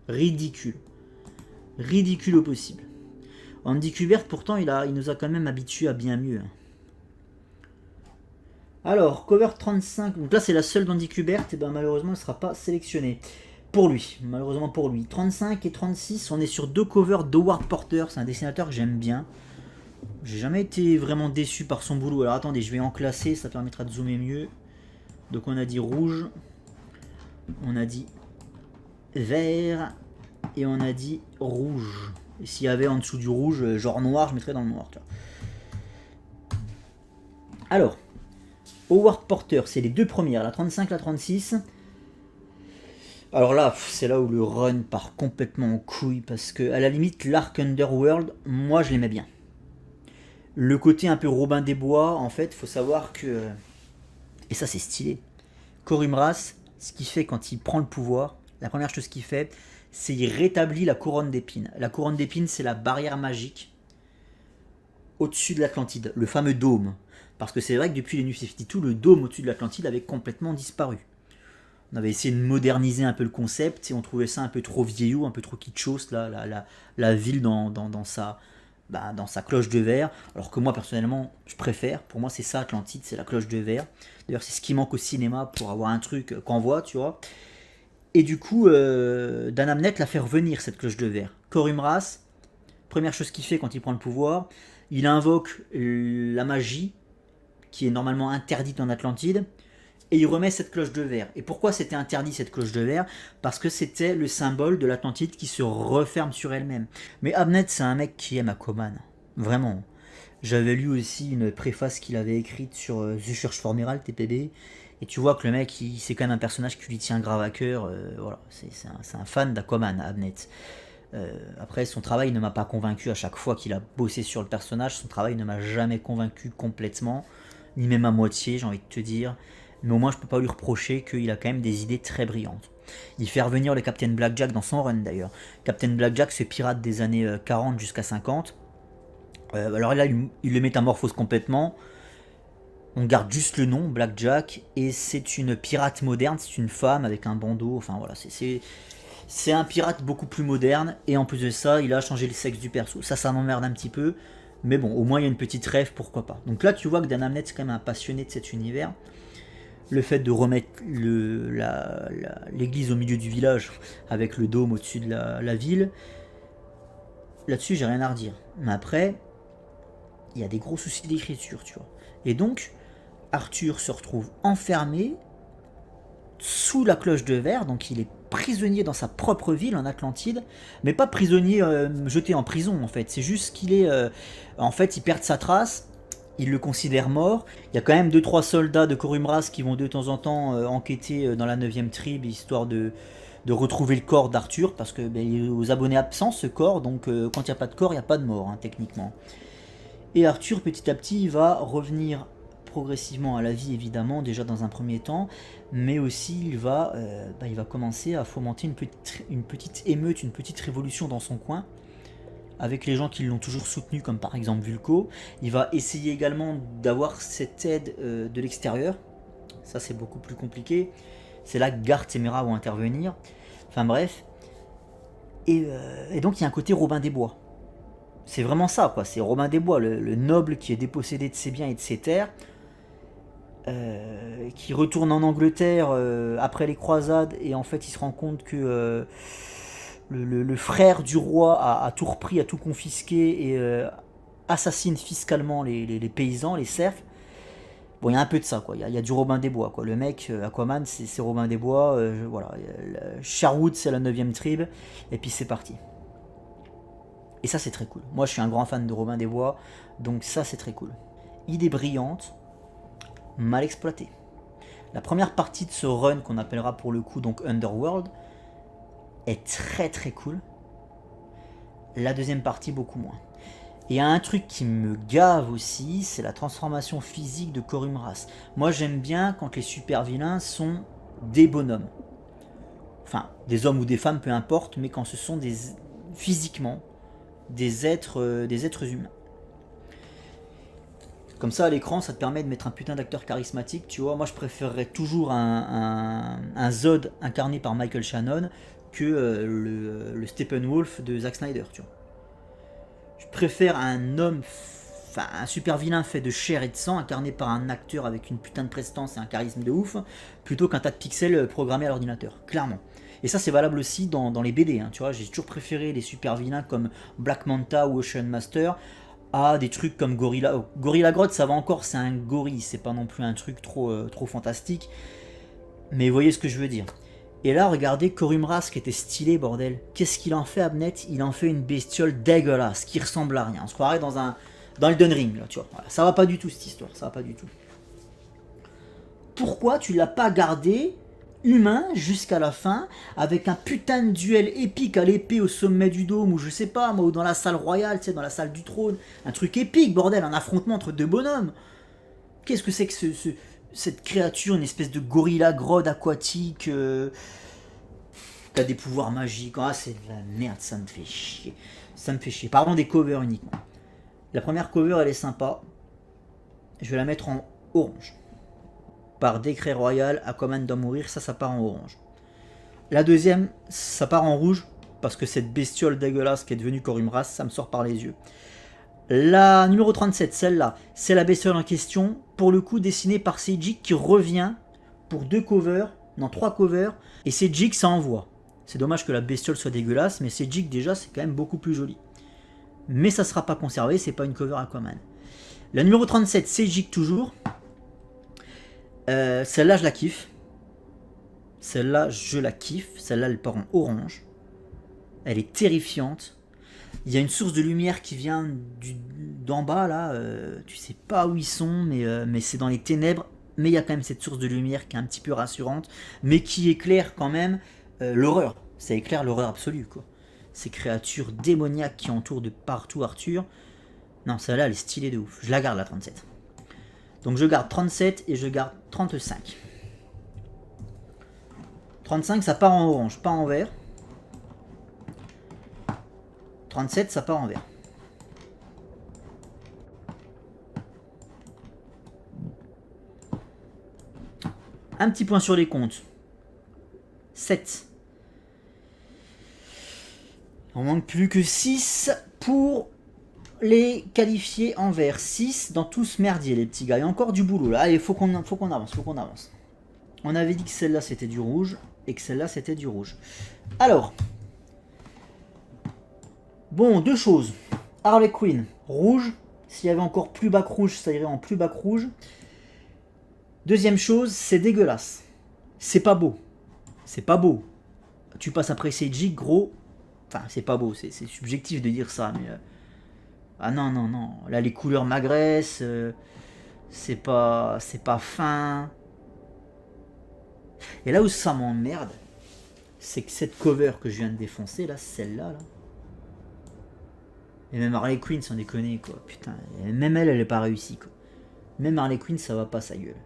Ridicule. Ridicule au possible. Andy Kubert pourtant il nous a quand même habitués à bien mieux. Alors, cover 35, donc là c'est la seule d'Andy Kubert, et ben malheureusement elle ne sera pas sélectionnée. Pour lui, malheureusement pour lui. 35 et 36, on est sur deux covers d'Howard Porter, c'est un dessinateur que j'aime bien. J'ai jamais été vraiment déçu par son boulot. Alors attendez, je vais en classer, ça permettra de zoomer mieux. Donc on a dit rouge, on a dit vert et on a dit rouge. Et s'il y avait en dessous du rouge, genre noir, je mettrais dans le noir. Tu vois. Alors, Howard Porter, c'est les deux premières, la 35, la 36. Alors là, c'est là où le run part complètement en couille parce que à la limite, l'arc Underworld, moi je l'aimais bien. Le côté un peu Robin des Bois, en fait, faut savoir que... Et ça, c'est stylé. Corumras, ce qu'il fait quand il prend le pouvoir, la première chose qu'il fait, c'est qu'il rétablit la couronne d'épines. La couronne d'épines, c'est la barrière magique au-dessus de l'Atlantide, le fameux dôme. Parce que c'est vrai que depuis les New 52, le dôme au-dessus de l'Atlantide avait complètement disparu. On avait essayé de moderniser un peu le concept et on trouvait ça un peu trop vieillot, un peu trop kitschos, la ville dans sa cloche de verre, alors que moi personnellement je préfère, pour moi c'est ça Atlantide, c'est la cloche de verre. D'ailleurs c'est ce qui manque au cinéma pour avoir un truc qu'on voit, tu vois. Et du coup Dan Abnett l'a fait revenir cette cloche de verre. Corumras, première chose qu'il fait quand il prend le pouvoir, il invoque la magie qui est normalement interdite en Atlantide et il remet cette cloche de verre. Et pourquoi c'était interdit cette cloche de verre? Parce que c'était le symbole de l'Atlantide qui se referme sur elle-même. Mais Abnett, c'est un mec qui aime Aquaman. Vraiment. J'avais lu aussi une préface qu'il avait écrite sur The Search for Emerald, TPB. Et tu vois que le mec, c'est quand même un personnage qui lui tient grave à cœur. Voilà, c'est un fan d'Aquaman, Abnett. Après, son travail ne m'a pas convaincu à chaque fois qu'il a bossé sur le personnage. Son travail ne m'a jamais convaincu complètement, ni même à moitié, j'ai envie de te dire. Mais au moins, je peux pas lui reprocher qu'il a quand même des idées très brillantes. Il fait revenir le Captain Blackjack dans son run d'ailleurs. Captain Blackjack, c'est pirate des années 40 jusqu'à 50. Alors là, il le métamorphose complètement. On garde juste le nom, Blackjack, et c'est une pirate moderne, c'est une femme avec un bandeau, enfin voilà, c'est un pirate beaucoup plus moderne, et en plus de ça, il a changé le sexe du perso. Ça m'emmerde un petit peu, mais bon, au moins il y a une petite rêve, pourquoi pas. Donc là, tu vois que Dan Abnett, c'est quand même un passionné de cet univers. Le fait de remettre l'église au milieu du village, avec le dôme au-dessus de la ville, là-dessus, j'ai rien à redire. Mais après, il y a des gros soucis d'écriture, tu vois. Et donc, Arthur se retrouve enfermé sous la cloche de verre, donc il est prisonnier dans sa propre ville en Atlantide, mais pas prisonnier jeté en prison en fait, c'est juste qu'il est... en fait, il perd sa trace, il le considère mort, il y a quand même 2-3 soldats de Corumras qui vont de temps en temps enquêter dans la 9ème tribe, histoire de retrouver le corps d'Arthur, parce que il est aux abonnés absents ce corps, donc quand il n'y a pas de corps, il n'y a pas de mort, hein, techniquement. Et Arthur, petit à petit, va revenir progressivement à la vie, évidemment, déjà dans un premier temps, mais aussi il va commencer à fomenter une petite émeute, une petite révolution dans son coin, avec les gens qui l'ont toujours soutenu, comme par exemple Vulko. Il va essayer également d'avoir cette aide de l'extérieur, ça c'est beaucoup plus compliqué, c'est là que Garth et Mera vont intervenir, enfin bref, et donc il y a un côté Robin des Bois. C'est vraiment ça, quoi. C'est Robin des Bois, le noble qui est dépossédé de ses biens et de ses terres, qui retourne en Angleterre après les croisades, et en fait il se rend compte que le frère du roi a tout repris, a tout confisqué, et assassine fiscalement les paysans, les serfs. Bon, il y a un peu de ça, quoi. Il y a du Robin des Bois, quoi. Le mec, Aquaman, c'est Robin des Bois, voilà. Sherwood, c'est la 9ème tribe, et puis c'est parti. Et ça, c'est très cool. Moi, je suis un grand fan de Robin des Bois, donc ça, c'est très cool. Idée brillante, mal exploitée. La première partie de ce run, qu'on appellera pour le coup donc Underworld, est très très cool. La deuxième partie, beaucoup moins. Et il y a un truc qui me gave aussi, c'est la transformation physique de Corumras. Moi, j'aime bien quand les super vilains sont des bonhommes. Enfin, des hommes ou des femmes, peu importe, mais quand ce sont physiquement des êtres humains. Comme ça, à l'écran, ça te permet de mettre un putain d'acteur charismatique, tu vois. Moi, je préférerais toujours un Zod incarné par Michael Shannon que le Steppenwolf de Zack Snyder, tu vois. Je préfère un super vilain fait de chair et de sang, incarné par un acteur avec une putain de prestance et un charisme de ouf, plutôt qu'un tas de pixels programmés à l'ordinateur, clairement. Et ça, c'est valable aussi dans les BD, hein, tu vois. J'ai toujours préféré les super vilains comme Black Manta ou Ocean Master à des trucs comme Gorilla. Gorilla Grodd, ça va encore, c'est un gorille, c'est pas non plus un truc trop fantastique. Mais vous voyez ce que je veux dire. Et là, regardez Corumras qui était stylé, bordel. Qu'est-ce qu'il en fait, Abnett? Il en fait une bestiole dégueulasse, qui ressemble à rien. On se croirait dans Elden Ring, là, tu vois. Voilà, ça va pas du tout, cette histoire, ça va pas du tout. Pourquoi tu l'as pas gardé humain jusqu'à la fin, avec un putain de duel épique à l'épée au sommet du dôme, ou je sais pas, moi, ou dans la salle royale, tu sais, dans la salle du trône. Un truc épique, bordel, un affrontement entre deux bonhommes. Qu'est-ce que c'est que cette créature, une espèce de gorilla grodd aquatique qui a des pouvoirs magiques? Ah, c'est de la merde, ça me fait chier. Ça me fait chier. Parlons des covers uniquement. La première cover, elle est sympa. Je vais la mettre en orange. Par décret royal, Aquaman doit mourir, ça part en orange. La deuxième, ça part en rouge, parce que cette bestiole dégueulasse qui est devenue Corumras, ça me sort par les yeux. La numéro 37, celle-là, c'est la bestiole en question, pour le coup dessinée par Seijik qui revient pour 3 covers, et Seijik ça envoie. C'est dommage que la bestiole soit dégueulasse, mais Seijik déjà c'est quand même beaucoup plus joli. Mais ça sera pas conservé, c'est pas une cover Aquaman. La numéro 37, Seijik toujours. Celle-là je la kiffe. Celle-là je la kiffe. Celle-là elle part en orange. Elle est terrifiante. Il y a une source de lumière qui vient d'en bas là. Tu sais pas où ils sont, mais c'est dans les ténèbres. Mais il y a quand même cette source de lumière qui est un petit peu rassurante, mais qui éclaire quand même l'horreur. Ça éclaire l'horreur absolue, quoi. Ces créatures démoniaques qui entourent de partout Arthur. Non, celle-là elle est stylée de ouf. Je la garde la 37. Donc je garde 37 et je garde 35. 35, ça part en orange, pas en vert. 37, ça part en vert. Un petit point sur les comptes. 7. On manque plus que 6 pour les qualifier en vert. 6 dans tout ce merdier, les petits gars. Il y a encore du boulot là. Allez, faut qu'on avance. On avait dit que celle-là c'était du rouge et que celle-là c'était du rouge. Alors, bon, deux choses. Harley Quinn, rouge. S'il y avait encore plus bac rouge, ça irait en plus bac rouge. Deuxième chose, c'est dégueulasse. C'est pas beau. C'est pas beau. Tu passes après Seiji, gros. Enfin, c'est pas beau, c'est subjectif de dire ça, mais... Ah non, non, non. Là, les couleurs m'agressent. C'est pas fin. Et là où ça m'emmerde, c'est que cette cover que je viens de défoncer, là, celle-là, là. Et même Harley Quinn, sans déconner, quoi. Putain, même elle est pas réussie, quoi. Même Harley Quinn, ça va pas, sa gueule.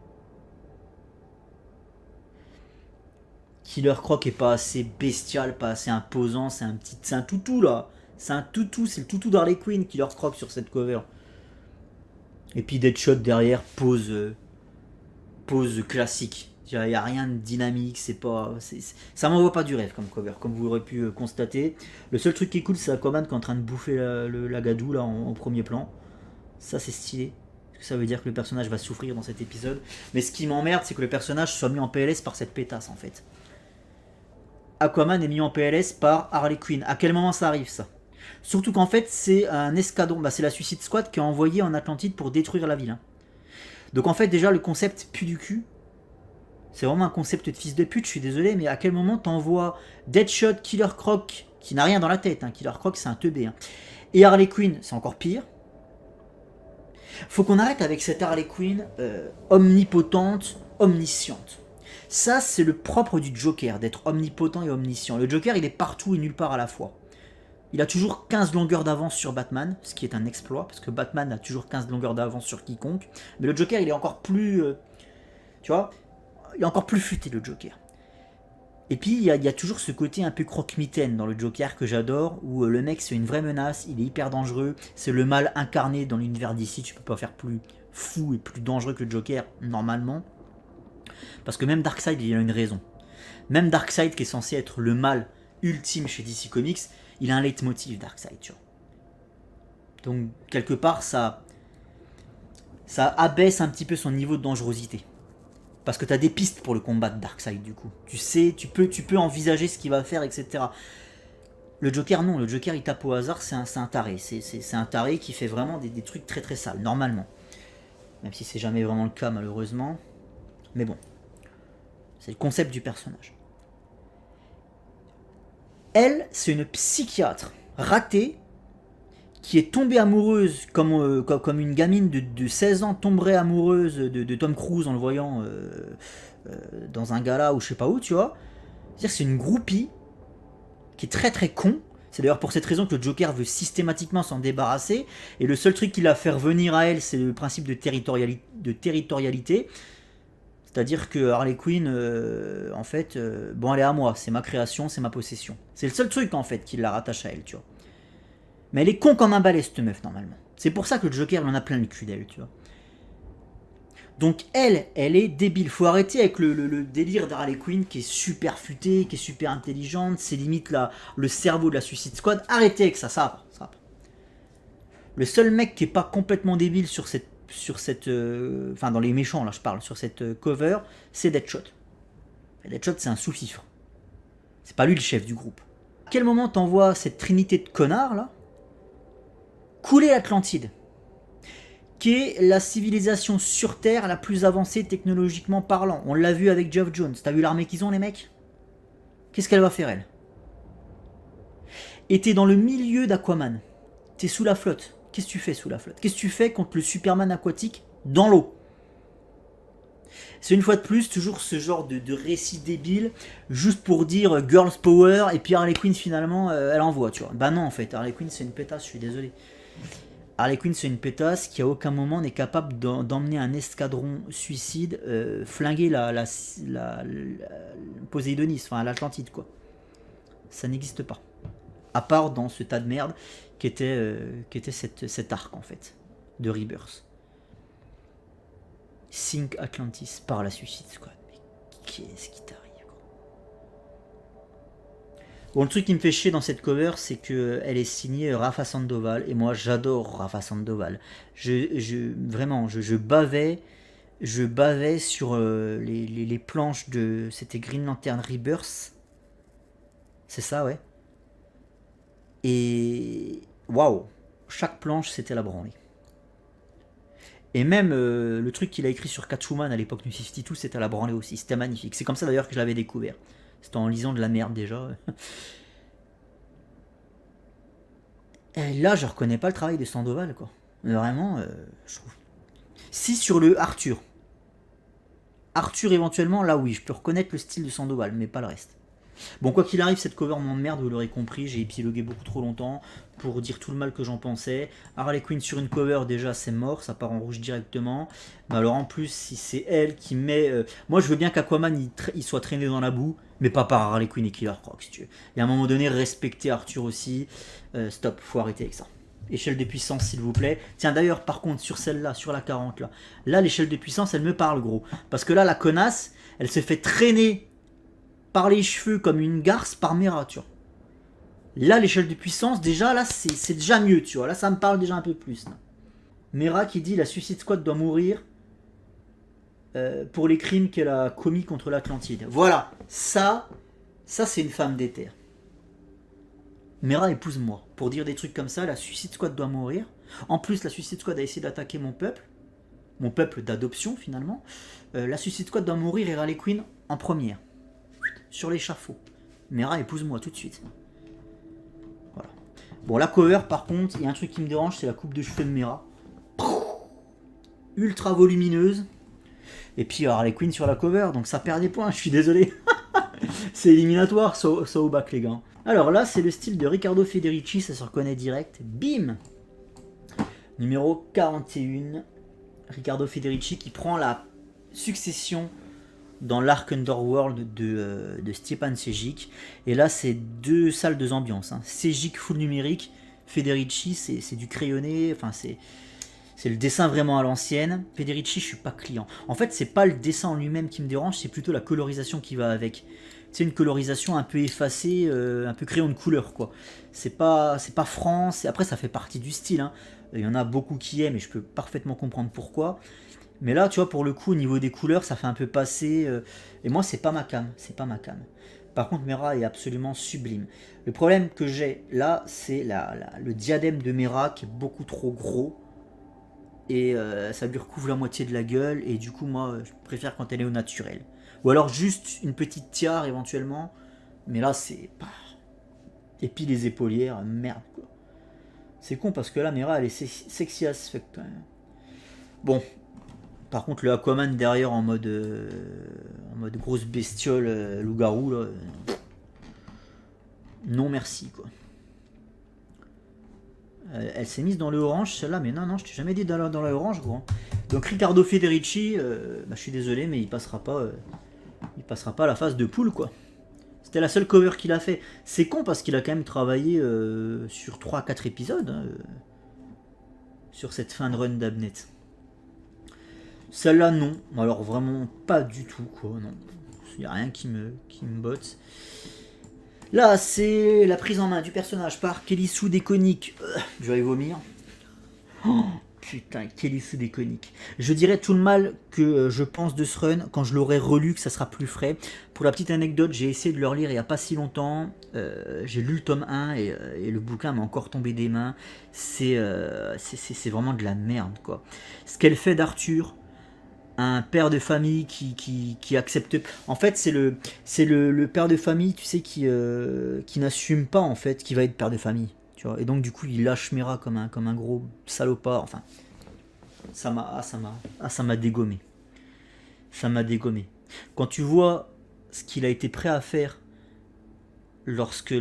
Killer Croc est pas assez bestial, pas assez imposant, c'est un toutou, là. C'est un toutou, c'est le toutou d'Harley Quinn, Killer Croc, sur cette cover. Et puis Deadshot derrière, pose classique. Il n'y a rien de dynamique, c'est pas... ça m'envoie pas du rêve comme cover, comme vous aurez pu constater. Le seul truc qui est cool, c'est Aquaman qui est en train de bouffer la gadoue là en premier plan. Ça c'est stylé. Parce que ça veut dire que le personnage va souffrir dans cet épisode. Mais ce qui m'emmerde, c'est que le personnage soit mis en PLS par cette pétasse en fait. Aquaman est mis en PLS par Harley Quinn. À quel moment ça arrive ça? Surtout qu'en fait c'est un escadron, bah, c'est la Suicide Squad qui est envoyée en Atlantide pour détruire la ville. Hein. Donc en fait déjà le concept pue du cul. C'est vraiment un concept de fils de pute, je suis désolé, mais à quel moment t'envoies Deadshot, Killer Croc, qui n'a rien dans la tête, hein. Killer Croc c'est un teubé, hein. Et Harley Quinn, c'est encore pire. Faut qu'on arrête avec cette Harley Quinn omnipotente, omnisciente. Ça c'est le propre du Joker, d'être omnipotent et omniscient. Le Joker il est partout et nulle part à la fois. Il a toujours 15 longueurs d'avance sur Batman, ce qui est un exploit, parce que Batman a toujours 15 longueurs d'avance sur quiconque. Mais le Joker il est encore plus... tu vois, il est encore plus futé le Joker. Et puis il y a toujours ce côté un peu croque-mitaine dans le Joker que j'adore, où le mec c'est une vraie menace, il est hyper dangereux, c'est le mal incarné dans l'univers d'ici, tu peux pas faire plus fou et plus dangereux que le Joker normalement. Parce que même Darkseid il y a une raison. Même Darkseid qui est censé être le mal ultime chez DC Comics, il a un leitmotiv Darkseid, tu vois. Donc quelque part ça abaisse un petit peu son niveau de dangerosité. Parce que tu as des pistes pour le combat de Darkseid du coup. Tu sais, tu peux envisager ce qu'il va faire, etc. Le Joker non, le Joker il tape au hasard, c'est un taré. C'est un taré qui fait vraiment des trucs très très sales, normalement. Même si c'est jamais vraiment le cas malheureusement. Mais bon. C'est le concept du personnage. Elle, c'est une psychiatre ratée qui est tombée amoureuse, comme une gamine de 16 ans tomberait amoureuse de Tom Cruise en le voyant dans un gala ou je sais pas où, tu vois. C'est-à-dire que c'est une groupie qui est très très con. C'est d'ailleurs pour cette raison que le Joker veut systématiquement s'en débarrasser. Et le seul truc qui l'a fait revenir à elle, c'est le principe de territorialité. C'est-à-dire que Harley Quinn, en fait, bon, elle est à moi, c'est ma création, c'est ma possession. C'est le seul truc, en fait, qui la rattache à elle, tu vois. Mais elle est con comme un balai, cette meuf, normalement. C'est pour ça que le Joker, il en a plein le cul d'elle, tu vois. Donc, elle est débile. Faut arrêter avec le délire d'Harley Quinn, qui est super futée, qui est super intelligente, c'est limite le cerveau de la Suicide Squad. Arrêtez avec ça, ça va. Le seul mec qui est pas complètement débile sur cette enfin dans les méchants là je parle, sur cette cover, c'est Deadshot. Et Deadshot c'est un sous-fifre. C'est pas lui le chef du groupe. À quel moment t'envoies cette trinité de connards là couler l'Atlantide, qui est la civilisation sur Terre la plus avancée technologiquement parlant. On l'a vu avec Geoff Jones. T'as vu l'armée qu'ils ont les mecs? Qu'est-ce qu'elle va faire elle? Et t'es dans le milieu d'Aquaman. T'es sous la flotte. Qu'est-ce que tu fais sous la flotte? Qu'est-ce que tu fais contre le Superman aquatique dans l'eau? C'est une fois de plus toujours ce genre de récit débile, juste pour dire Girls Power, et puis Harley Quinn finalement, elle envoie, tu vois. Bah non en fait, Harley Quinn c'est une pétasse, je suis désolé. Harley Quinn, c'est une pétasse qui à aucun moment n'est capable d'emmener un escadron suicide flinguer la Poséidonis, enfin l'Atlantide, quoi. Ça n'existe pas. À part dans ce tas de merde qui était cet arc, en fait, de Rebirth. Think Atlantis par la Suicide Squad. Mais qu'est-ce qui t'arrive, quoi? Bon, le truc qui me fait chier dans cette cover, c'est qu'elle est signée Rafa Sandoval, et moi j'adore Rafa Sandoval. Vraiment, je bavais sur les planches de... C'était Green Lantern Rebirth. C'est ça, ouais. Et... Waouh! Chaque planche, c'était la branlée. Et même le truc qu'il a écrit sur Catwoman à l'époque du 52, c'était à la branlée aussi. C'était magnifique. C'est comme ça d'ailleurs que je l'avais découvert. C'était en lisant de la merde déjà. Et là, je reconnais pas le travail de Sandoval, quoi. Mais vraiment, je trouve. Si sur le Arthur éventuellement, là oui, je peux reconnaître le style de Sandoval, mais pas le reste. Bon, quoi qu'il arrive, cette cover m'emmerde, vous l'aurez compris, j'ai épilogué beaucoup trop longtemps pour dire tout le mal que j'en pensais. Harley Quinn sur une cover, déjà c'est mort, ça part en rouge directement. Mais alors en plus, si c'est elle qui met... Moi je veux bien qu'Aquaman il soit traîné dans la boue, mais pas par Harley Quinn et Killer Croc, si tu veux. Et à un moment donné, respecter Arthur aussi. Stop, faut arrêter avec ça. Échelle de puissance s'il vous plaît. Tiens d'ailleurs par contre sur celle-là, sur la 40 là l'échelle de puissance elle me parle gros. Parce que là la connasse, elle se fait traîner par les cheveux comme une garce par Mera, tu vois. Là, l'échelle de puissance, déjà, là, c'est déjà mieux, tu vois. Là, ça me parle déjà un peu plus. Là. Mera qui dit la Suicide Squad doit mourir pour les crimes qu'elle a commis contre l'Atlantide. Voilà, ça c'est une femme d'éther. Mera, épouse-moi. Pour dire des trucs comme ça, la Suicide Squad doit mourir. En plus, la Suicide Squad a essayé d'attaquer mon peuple d'adoption, finalement. La Suicide Squad doit mourir et Harley Quinn en première. Sur l'échafaud. Mera, épouse-moi tout de suite. Voilà. Bon, la cover, par contre, il y a un truc qui me dérange, c'est la coupe de cheveux de Mera. Ultra volumineuse. Et puis Harley Quinn sur la cover, donc ça perd des points, je suis désolé. C'est éliminatoire, ça au bac, les gars. Alors là, c'est le style de Riccardo Federici, ça se reconnaît direct. Bim! Numéro 41. Riccardo Federici qui prend la succession dans l'Arc Underworld de Stjepan Sejic. Et là, c'est deux salles, deux ambiances. Hein. Sejic full numérique, Federici, c'est du crayonné, enfin c'est le dessin vraiment à l'ancienne. Federici, je suis pas client. En fait, c'est pas le dessin en lui-même qui me dérange, c'est plutôt la colorisation qui va avec. C'est une colorisation un peu effacée, un peu crayon de couleur, quoi. C'est pas franc, après ça fait partie du style. Hein. Il y en a beaucoup qui aiment, et je peux parfaitement comprendre pourquoi. Mais là, tu vois, pour le coup, au niveau des couleurs, ça fait un peu passer. Et moi, c'est pas ma cam. Par contre, Mera est absolument sublime. Le problème que j'ai là, c'est le diadème de Mera qui est beaucoup trop gros. Et ça lui recouvre la moitié de la gueule. Et du coup, moi, je préfère quand elle est au naturel. Ou alors juste une petite tiare éventuellement. Mais là, c'est... Et puis les épaulières, merde, quoi. C'est con parce que là, Mera, elle est sexy as fuck quand même. Bon. Par contre, le Aquaman derrière en mode grosse bestiole loup-garou, là, non merci, quoi. Elle s'est mise dans le orange, celle-là, mais non, je t'ai jamais dit dans le orange, gros. Donc Riccardo Federici, je suis désolé, mais il passera pas à la phase de poule, quoi. C'était la seule cover qu'il a fait. C'est con parce qu'il a quand même travaillé sur 3-4 épisodes, hein, sur cette fin de run d'Abnett. Celle-là, non. Alors, vraiment, pas du tout, quoi. Non. Il n'y a rien qui me botte. Là, c'est la prise en main du personnage par Kelly Sue Deconic. Je vais vomir. Oh, putain, Kelly Sue Deconic. Je dirais tout le mal que je pense de ce run quand je l'aurai relu, que ça sera plus frais. Pour la petite anecdote, j'ai essayé de le relire il n'y a pas si longtemps. J'ai lu le tome 1 et le bouquin m'a encore tombé des mains. C'est vraiment de la merde, quoi. Ce qu'elle fait d'Arthur... un père de famille qui accepte... En fait, c'est le père de famille, tu sais, qui n'assume pas, en fait, qui va être père de famille. Tu vois. Et donc, du coup, il lâche Mera comme un gros salopard. Enfin, ça m'a dégommé. Ça m'a dégommé. Quand tu vois ce qu'il a été prêt à faire lorsque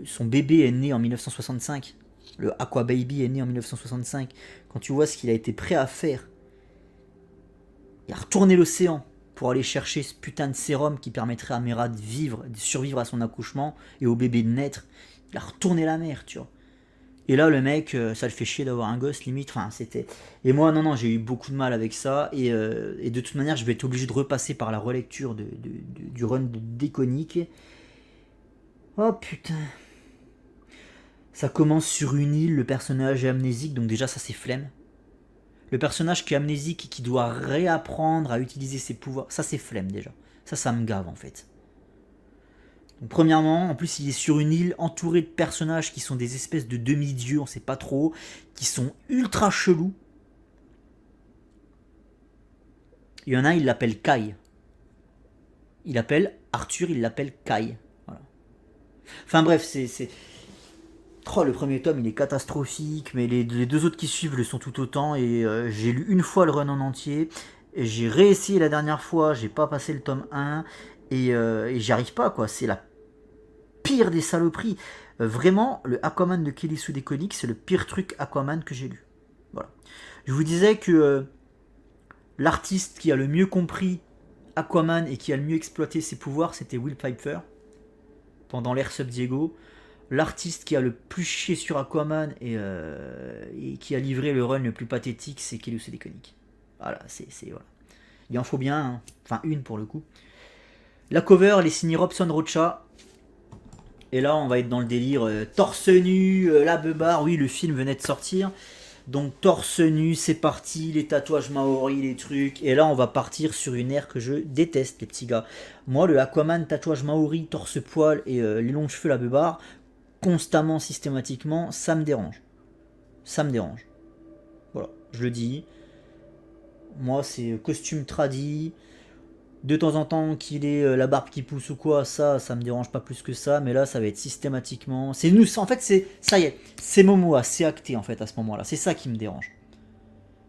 son bébé est né en 1965, Le Aqua Baby est né en 1965. Quand tu vois ce qu'il a été prêt à faire, il a retourné l'océan pour aller chercher ce putain de sérum qui permettrait à Mera de vivre, de survivre à son accouchement et au bébé de naître. Il a retourné la mer, tu vois. Et là, le mec, ça le fait chier d'avoir un gosse, limite. Enfin, c'était... Et moi, non, j'ai eu beaucoup de mal avec ça. Et de toute manière, je vais être obligé de repasser par la relecture du run de Déconique. Oh putain. Ça commence sur une île, le personnage est amnésique, donc déjà, ça c'est flemme. Le personnage qui est amnésique et qui doit réapprendre à utiliser ses pouvoirs, ça c'est flemme déjà. Ça me gave en fait. Donc, premièrement, en plus il est sur une île entouré de personnages qui sont des espèces de demi-dieux, on sait pas trop, qui sont ultra chelous. Il y en a un, il l'appelle Kai. Il appelle Arthur, il l'appelle Kai. Voilà. Enfin bref, c'est... Oh, le premier tome il est catastrophique, mais les deux autres qui suivent le sont tout autant. Et j'ai lu une fois le run en entier. Et j'ai réessayé la dernière fois, j'ai pas passé le tome 1. Et j'y arrive pas, quoi. C'est la pire des saloperies. Vraiment, le Aquaman de Kelly Sue DeConnick, c'est le pire truc Aquaman que j'ai lu. Voilà. Je vous disais que l'artiste qui a le mieux compris Aquaman et qui a le mieux exploité ses pouvoirs, c'était Will Pfeiffer. Pendant l'ère Sub Diego. L'artiste qui a le plus chié sur Aquaman et qui a livré le run le plus pathétique, c'est Kelly Sue DeConnick. Voilà, voilà. Il en faut bien, hein. Enfin une pour le coup. La cover, elle est signée Robson Rocha. Et là, on va être dans le délire torse nu, la beubare. Oui, le film venait de sortir. Donc torse nu, c'est parti, les tatouages maoris, les trucs. Et là, on va partir sur une ère que je déteste, les petits gars. Moi, le Aquaman, tatouage maori, torse poil et les longs cheveux, la beubare, constamment, systématiquement, ça me dérange. Ça me dérange. Voilà, je le dis. Moi, c'est costume tradi. De temps en temps, qu'il ait la barbe qui pousse ou quoi, ça me dérange pas plus que ça. Mais là, ça va être systématiquement. C'est nous, en fait, c'est ça y est, c'est Momoa, c'est acté en fait à ce moment-là. C'est ça qui me dérange.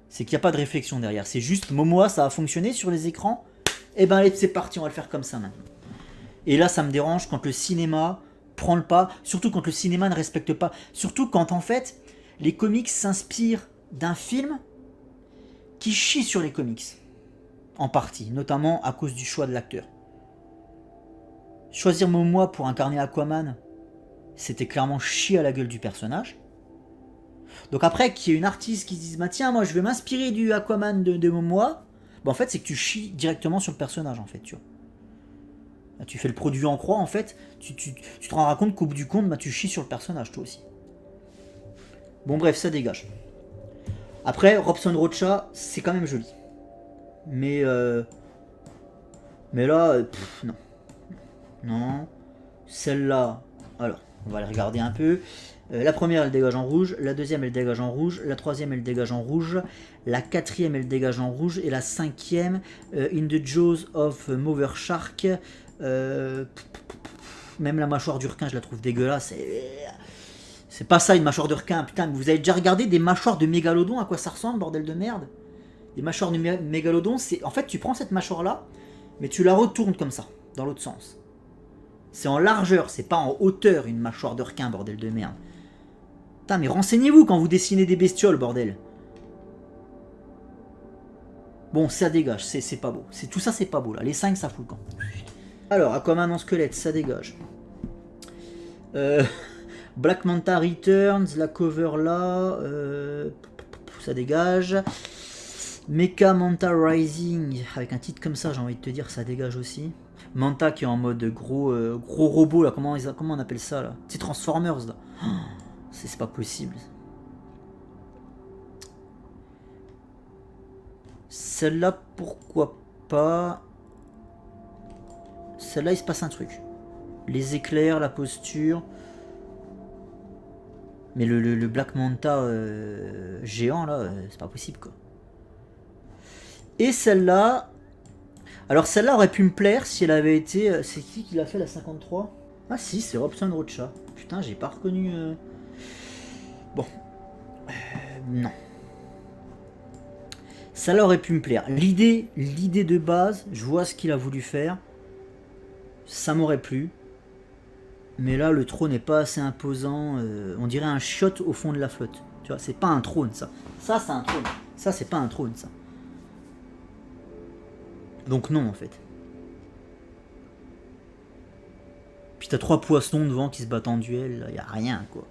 C'est qu'il n'y a pas de réflexion derrière. C'est juste Momoa, ça a fonctionné sur les écrans. Et ben, allez, c'est parti, on va le faire comme ça maintenant. Et là, ça me dérange quand le cinéma prend le pas, surtout quand le cinéma ne respecte pas, surtout quand en fait les comics s'inspirent d'un film qui chie sur les comics, en partie, notamment à cause du choix de l'acteur. Choisir Momoa pour incarner Aquaman, c'était clairement chier à la gueule du personnage. Donc après, qu'il y ait une artiste qui se dise, bah tiens, moi je vais m'inspirer du Aquaman de Momoa, bah en fait c'est que tu chies directement sur le personnage en fait, tu vois. Là, tu fais le produit en croix en fait, tu te rendras compte qu'au bout du compte, bah, tu chies sur le personnage toi aussi. Bon bref, ça dégage. Après, Robson Rocha, c'est quand même joli. Mais là, non. Non. Celle-là, alors, on va les regarder un peu. La première, elle dégage en rouge. La deuxième, elle dégage en rouge. La troisième, elle dégage en rouge. La quatrième, elle dégage en rouge. Et la cinquième, In the Jaws of Mother Shark. Même la mâchoire du requin, je la trouve dégueulasse. C'est pas ça une mâchoire de requin. Putain, vous avez déjà regardé des mâchoires de mégalodon, à quoi ça ressemble, bordel de merde? Les mâchoires de mégalodon, c'est... En fait, tu prends cette mâchoire-là, mais tu la retournes comme ça, dans l'autre sens. C'est en largeur, c'est pas en hauteur, une mâchoire de requin, bordel de merde. Putain, mais renseignez-vous quand vous dessinez des bestioles, bordel. Bon, ça dégage, c'est pas beau. Tout ça, c'est pas beau, là. Les 5, ça fout le camp. Alors, Aquaman en squelette, ça dégage. Black Manta Returns, la cover là, ça dégage. Mecha Manta Rising, avec un titre comme ça, j'ai envie de te dire, ça dégage aussi. Manta qui est en mode gros robot là, comment on appelle ça là? C'est Transformers là. Oh, c'est pas possible. Celle-là, pourquoi pas? Celle-là, il se passe un truc. Les éclairs, la posture. Mais le Black Manta géant là, c'est pas possible quoi. Et celle-là, alors celle-là aurait pu me plaire si elle avait été... C'est qui l'a fait la 53? Ah si, c'est Robson Rocha. Putain, j'ai pas reconnu... Bon. Non. Celle-là aurait pu me plaire. L'idée de base, je vois ce qu'il a voulu faire. Ça m'aurait plu. Mais là, le trône n'est pas assez imposant. On dirait un shot au fond de la flotte. Tu vois, c'est pas un trône, ça. Ça, c'est un trône. Ça, c'est pas un trône, ça. Donc non, en fait. Puis t'as 3 poissons devant qui se battent en duel. Il y a rien, quoi.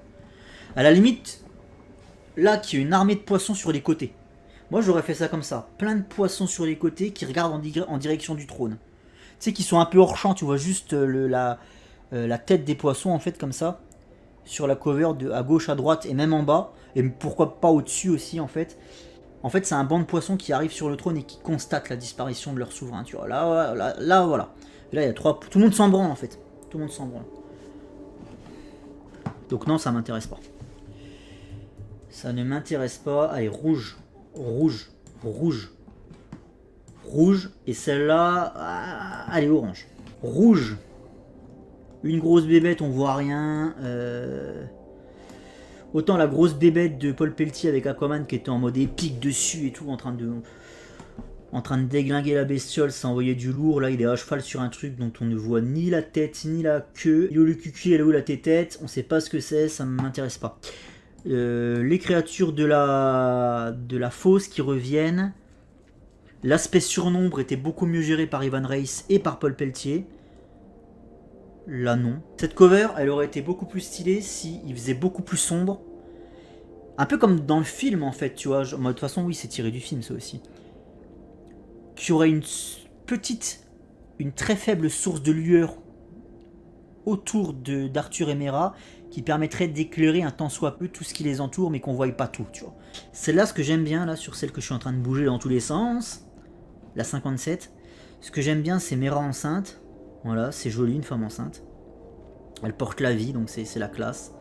À la limite, là, qu'il y a une armée de poissons sur les côtés. Moi, j'aurais fait ça comme ça. Plein de poissons sur les côtés qui regardent en direction du trône. Tu sais, qui sont un peu hors champ. Tu vois juste la tête des poissons, en fait, comme ça. Sur la cover, à gauche, à droite et même en bas. Et pourquoi pas au-dessus aussi, en fait. En fait, c'est un banc de poissons qui arrive sur le trône et qui constate la disparition de leur souverain. Tu vois, là, voilà. Et là, il y a 3... Tout le monde s'en branle, en fait. Tout le monde s'en branle. Donc non, ça m'intéresse pas. Ça ne m'intéresse pas. Allez, rouge. Rouge. Rouge. Rouge. Et celle-là... allez, orange. Rouge. Une grosse bébête, on voit rien. Autant la grosse bébête de Paul Pelletier avec Aquaman qui était en mode épique dessus et tout, en train de déglinguer la bestiole, ça envoyait du lourd. Là, il est à cheval sur un truc dont on ne voit ni la tête ni la queue. Il est où le cucu, elle est où la tête, on sait pas ce que c'est, ça m'intéresse pas. Les créatures de la fosse qui reviennent. L'aspect surnombre était beaucoup mieux géré par Ivan Reis et par Paul Pelletier. Là non. Cette cover, elle aurait été beaucoup plus stylée si il faisait beaucoup plus sombre. Un peu comme dans le film en fait, tu vois. De toute façon, oui, c'est tiré du film ça aussi. Qui aurait une très faible source de lueur autour d'Arthur et Mera qui permettrait d'éclairer un tant soit peu tout ce qui les entoure mais qu'on voie pas tout, tu vois. Celle-là, ce que j'aime bien là, sur celle que je suis en train de bouger dans tous les sens, la 57, ce que j'aime bien c'est Mera enceinte. Voilà, c'est joli, une femme enceinte. Elle porte la vie, donc c'est la classe.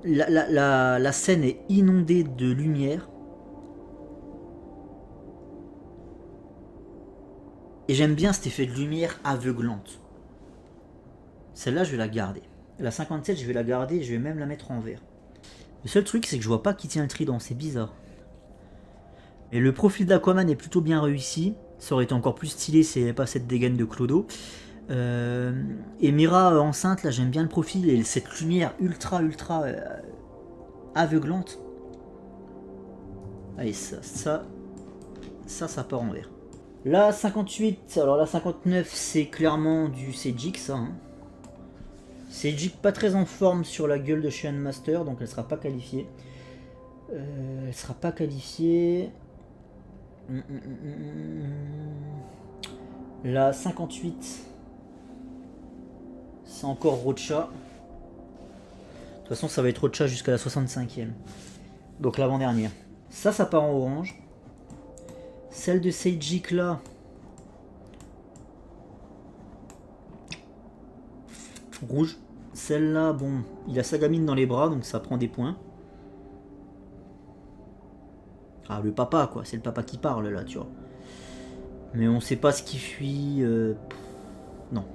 La scène est inondée de lumière. Et j'aime bien cet effet de lumière aveuglante. Celle-là, je vais la garder. La 57, je vais la garder et je vais même la mettre en vert. Le seul truc, c'est que je vois pas qui tient le trident, c'est bizarre. Et le profil d'Aquaman est plutôt bien réussi. Ça aurait été encore plus stylé s'il n'y avait pas cette dégaine de Clodo. Et Mera enceinte, là j'aime bien le profil et cette lumière ultra aveuglante. Allez, ça part en vert. La 58, alors la 59 c'est clairement du Sejik ça. Hein. Sejik pas très en forme sur la gueule de Shion Master, donc elle sera pas qualifiée. Elle sera pas qualifiée. La 58 c'est encore Rocha. De toute façon ça va être Rocha jusqu'à la 65e. Donc l'avant-dernière. Ça part en orange. Celle de Sejik là. Rouge. Celle-là, bon, il a sa gamine dans les bras, donc ça prend des points. Ah, le papa, quoi. C'est le papa qui parle, là, tu vois. Mais on sait pas ce qui fuit. Non.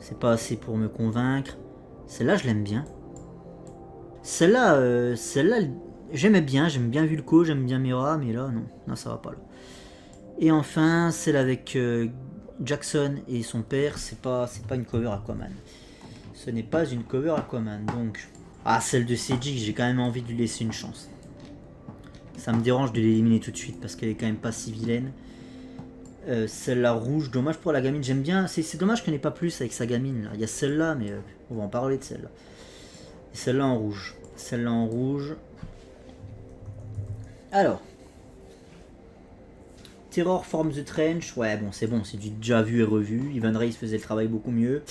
C'est pas assez pour me convaincre. Celle-là, je l'aime bien. Celle-là, j'aimais bien. J'aime bien Vulko, j'aime bien Mera, mais là, non. Non, ça va pas, là. Et enfin, celle avec Jackson et son père, c'est pas une cover Aquaman. Ce n'est pas une cover Aquaman, donc... Ah, celle de Sejik, j'ai quand même envie de lui laisser une chance. Ça me dérange de l'éliminer tout de suite, parce qu'elle est quand même pas si vilaine. Celle-là rouge, dommage pour la gamine, j'aime bien... C'est dommage qu'elle n'ait pas plus avec sa gamine, là. Il y a celle-là, mais on va en parler de celle-là. Et celle-là en rouge. Celle-là en rouge. Alors... Terror Form the Trench, ouais bon c'est du déjà vu et revu, Ivan Reis faisait le travail beaucoup mieux.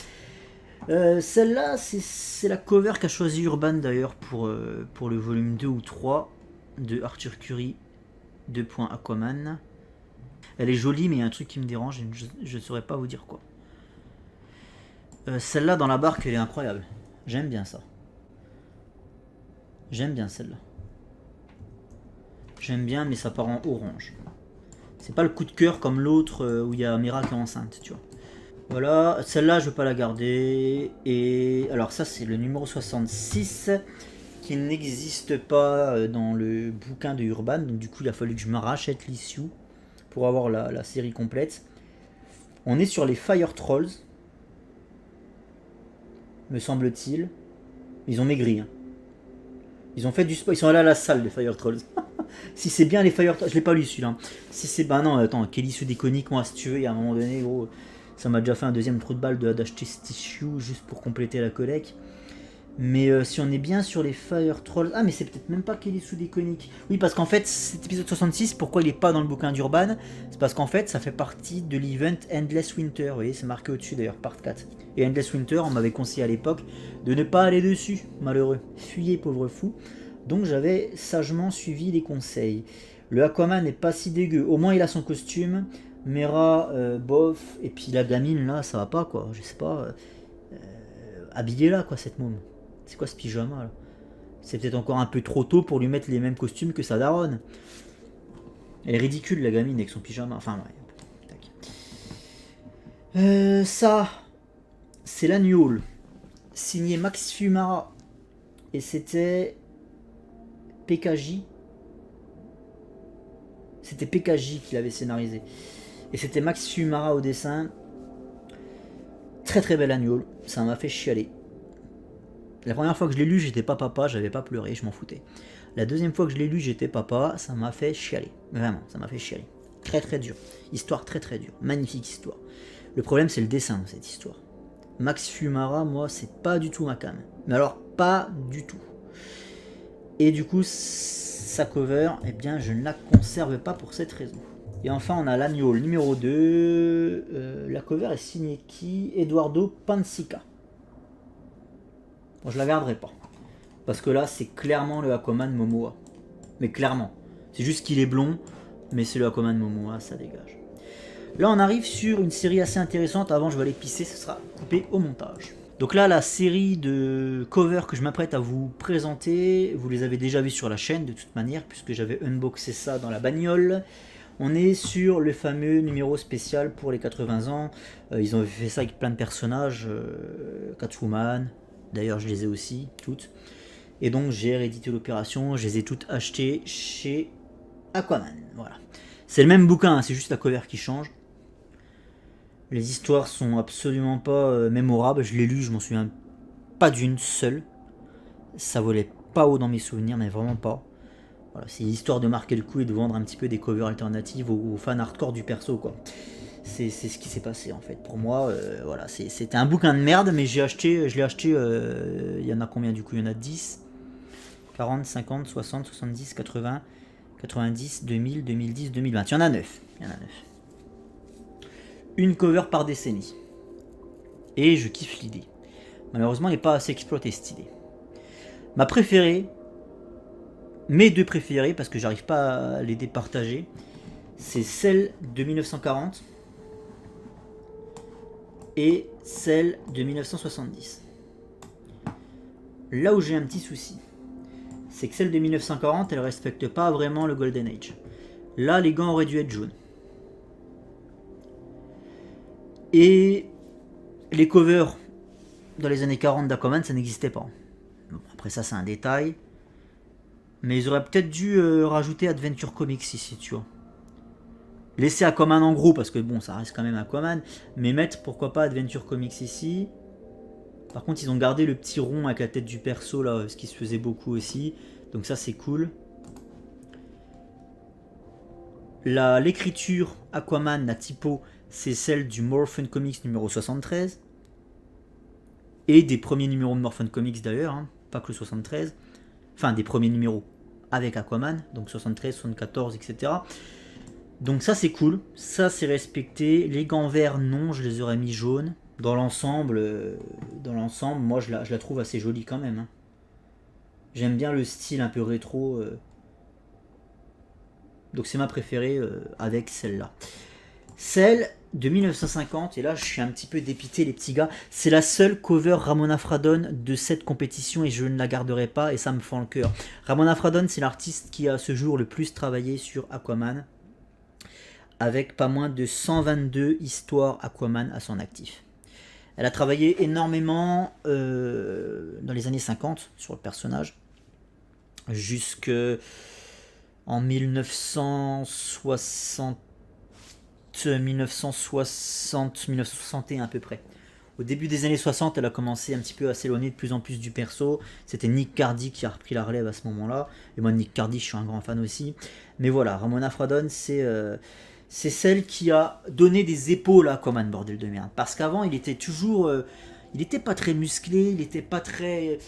Celle-là c'est la cover qu'a choisi Urban d'ailleurs pour le volume 2 ou 3 de Arthur Curry 2. Aquaman. Elle est jolie mais il y a un truc qui me dérange et je ne saurais pas vous dire quoi. Celle-là dans la barque elle est incroyable, j'aime bien ça. J'aime bien celle-là. J'aime bien mais ça part en orange. C'est pas le coup de cœur comme l'autre où il y a Mera qui est enceinte, tu vois. Voilà, celle-là je veux pas la garder. Et alors ça c'est le numéro 66 qui n'existe pas dans le bouquin de Urban. Donc du coup il a fallu que je me rachète l'issue pour avoir la série complète. On est sur les Fire Trolls. me semble-t-il. Ils ont maigri. Hein. Ils ont fait du sport. Ils sont allés à la salle, les Fire Trolls. Si c'est bien les Fire Trolls. Je l'ai pas lu celui-là. Si c'est. Bah non, attends, Kelly sous déconique, moi, si tu veux, il y a un moment donné, gros. Ça m'a déjà fait un deuxième trou de balle d'acheter ce tissue juste pour compléter la collecte. Mais si on est bien sur les Fire Trolls... Ah mais c'est peut-être même pas Kelly sous déconique. Oui parce qu'en fait cet épisode 66, pourquoi il est pas dans le bouquin d'Urban? C'est parce qu'en fait ça fait partie de l'event Endless Winter. Vous voyez c'est marqué au-dessus d'ailleurs, part 4. Et Endless Winter on m'avait conseillé à l'époque de ne pas aller dessus, malheureux. Fuyez pauvre fou. Donc j'avais sagement suivi les conseils. Le Aquaman n'est pas si dégueu. Au moins il a son costume. Mera, bof. Et puis la gamine là ça va pas quoi. Je sais pas. Habillez-la quoi cette môme. C'est quoi ce pyjama là? C'est peut-être encore un peu trop tôt pour lui mettre les mêmes costumes que sa daronne. Elle est ridicule la gamine avec son pyjama. Enfin ouais. Ça, c'est l'annual. Signé Max Fumara. Et c'était PKJ. C'était PKJ qui l'avait scénarisé. Et c'était Max Fumara au dessin. Très très bel annual. Ça m'a fait chialer. La première fois que je l'ai lu, j'étais pas papa, j'avais pas pleuré, je m'en foutais. La deuxième fois que je l'ai lu, j'étais papa, ça m'a fait chialer. Vraiment, ça m'a fait chialer. Très très dur. Histoire très très dure. Magnifique histoire. Le problème, c'est le dessin de cette histoire. Max Fumara, moi, c'est pas du tout ma cam. Mais alors, pas du tout. Et du coup, sa cover, eh bien, je ne la conserve pas pour cette raison. Et enfin, on a l'annual numéro 2. La cover est signée qui? Eduardo Pansica. Bon, je la garderai pas. Parce que là, c'est clairement le Aquaman Momoa. Mais clairement. C'est juste qu'il est blond, mais c'est le Aquaman Momoa, ça dégage. Là, on arrive sur une série assez intéressante. Avant, je vais aller pisser, ce sera coupé au montage. Donc là, la série de covers que je m'apprête à vous présenter, vous les avez déjà vus sur la chaîne de toute manière, puisque j'avais unboxé ça dans la bagnole. On est sur le fameux numéro spécial pour les 80 ans. Ils ont fait ça avec plein de personnages. Catwoman, d'ailleurs je les ai aussi, toutes. Et donc j'ai réédité l'opération, je les ai toutes achetées chez Aquaman. Voilà. C'est le même bouquin, hein, c'est juste la cover qui change. Les histoires sont absolument pas mémorables. Je l'ai lu, je m'en souviens pas d'une seule. Ça volait pas haut dans mes souvenirs, mais vraiment pas. Voilà, c'est histoire de marquer le coup et de vendre un petit peu des covers alternatives aux fans hardcore du perso, quoi. C'est ce qui s'est passé en fait. Pour moi, voilà, c'était un bouquin de merde, mais je l'ai acheté, il y en a combien du coup? Il y en a 10, 40, 50, 60, 70, 80, 90, 2000, 2010, 2020. Il y en a 9. Une cover par décennie. Et je kiffe l'idée. Malheureusement, elle n'est pas assez exploitée cette idée. Ma préférée, mes deux préférées, parce que j'arrive pas à les départager, c'est celle de 1940 et celle de 1970. Là où j'ai un petit souci, c'est que celle de 1940, elle respecte pas vraiment le Golden Age. Là, les gants auraient dû être jaunes. Et les covers dans les années 40 d'Aquaman, ça n'existait pas. Bon, après ça, c'est un détail. Mais ils auraient peut-être dû rajouter Adventure Comics ici, tu vois. Laisser Aquaman en gros, parce que bon, ça reste quand même Aquaman. Mais mettre, pourquoi pas, Adventure Comics ici. Par contre, ils ont gardé le petit rond avec la tête du perso, là, ce qui se faisait beaucoup aussi. Donc ça, c'est cool. L'écriture Aquaman, la typo, c'est celle du Morphin Comics numéro 73. Et des premiers numéros de Morphin Comics d'ailleurs, hein, pas que le 73. Enfin, des premiers numéros avec Aquaman, donc 73, 74, etc. Donc ça, c'est cool. Ça, c'est respecté. Les gants verts, non, je les aurais mis jaunes. Dans l'ensemble, moi, je la trouve assez jolie quand même. Hein. J'aime bien le style un peu rétro. Donc c'est ma préférée avec celle-là. Celle de 1950, et là je suis un petit peu dépité les petits gars, c'est la seule cover Ramona Fradon de cette compétition et je ne la garderai pas et ça me fend le cœur. Ramona Fradon, c'est l'artiste qui a à ce jour le plus travaillé sur Aquaman, avec pas moins de 122 histoires Aquaman à son actif. Elle a travaillé énormément dans les années 50 sur le personnage, jusque en 1961 à peu près, Au début des années 60, elle a commencé un petit peu à s'éloigner de plus en plus du perso. C'était Nick Cardy qui a repris la relève à ce moment-là. Et moi, Nick Cardy, je suis un grand fan aussi. Mais voilà, Ramona Fradon, c'est celle qui a donné des épaules à Aquaman, bordel de merde. Parce qu'avant, il était toujours... il était pas très musclé, il était pas très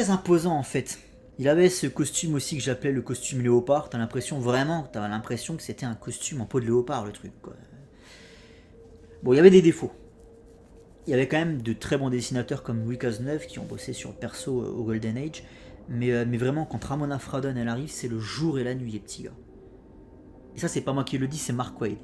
imposant en fait. Il avait ce costume aussi que j'appelais le costume léopard. T'as l'impression que c'était un costume en peau de léopard le truc, quoi. Bon, il y avait des défauts. Il y avait quand même de très bons dessinateurs comme Louis Cazeneuve qui ont bossé sur le perso au Golden Age. Mais vraiment, quand Ramona Fradon elle arrive, c'est le jour et la nuit, les petits gars. Et ça, c'est pas moi qui le dis, c'est Mark Waid.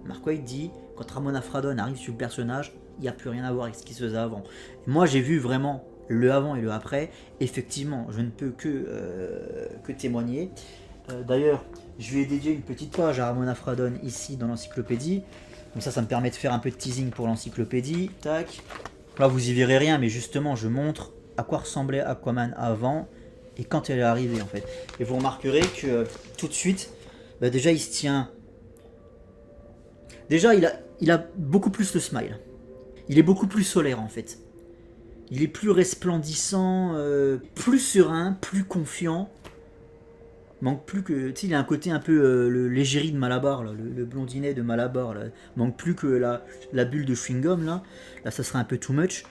Mark Waid dit, quand Ramona Fradon arrive sur le personnage, il n'y a plus rien à voir avec ce qui se faisait avant. Et moi, j'ai vu vraiment le avant et le après. Effectivement, je ne peux que témoigner. D'ailleurs, je lui ai dédié une petite page à Ramona Fradon ici dans l'encyclopédie. Donc ça me permet de faire un peu de teasing pour l'encyclopédie. Tac. Là, vous y verrez rien, mais justement, je montre à quoi ressemblait Aquaman avant et quand elle est arrivée, en fait. Et vous remarquerez que tout de suite, bah déjà, il se tient... Déjà, il a beaucoup plus le smile. Il est beaucoup plus solaire, en fait. Il est plus resplendissant, plus serein, plus confiant. Manque plus que... Tu sais, il a un côté un peu le l'égérie de Malabar, là, le blondinet de Malabar. Là. Manque plus que la bulle de chewing-gum, là. Là, ça serait un peu too much.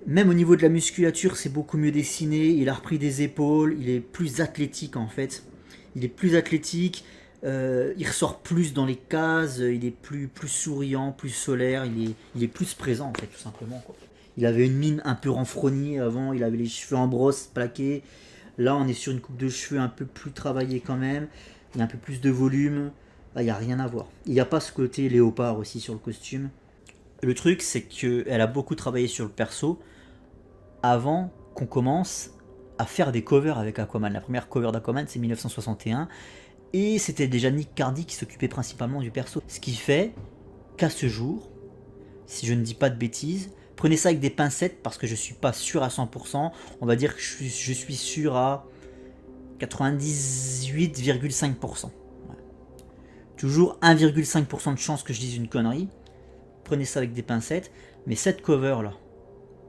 Même au niveau de la musculature, c'est beaucoup mieux dessiné. Il a repris des épaules. Il est plus athlétique, en fait. Il est plus athlétique. Il ressort plus dans les cases. Il est plus souriant, plus solaire. Il est plus présent, en fait, tout simplement, quoi. Il avait une mine un peu renfrognée avant. Il avait les cheveux en brosse, plaqués. Là, on est sur une coupe de cheveux un peu plus travaillée quand même. Il y a un peu plus de volume. Là, il n'y a rien à voir. Il n'y a pas ce côté léopard aussi sur le costume. Le truc, c'est qu'elle a beaucoup travaillé sur le perso avant qu'on commence à faire des covers avec Aquaman. La première cover d'Aquaman, c'est 1961. Et c'était déjà Nick Cardy qui s'occupait principalement du perso. Ce qui fait qu'à ce jour, si je ne dis pas de bêtises, prenez ça avec des pincettes parce que je suis pas sûr à 100%. On va dire que je suis sûr à 98,5%. Ouais. Toujours 1,5% de chance que je dise une connerie. Prenez ça avec des pincettes. Mais cette cover là,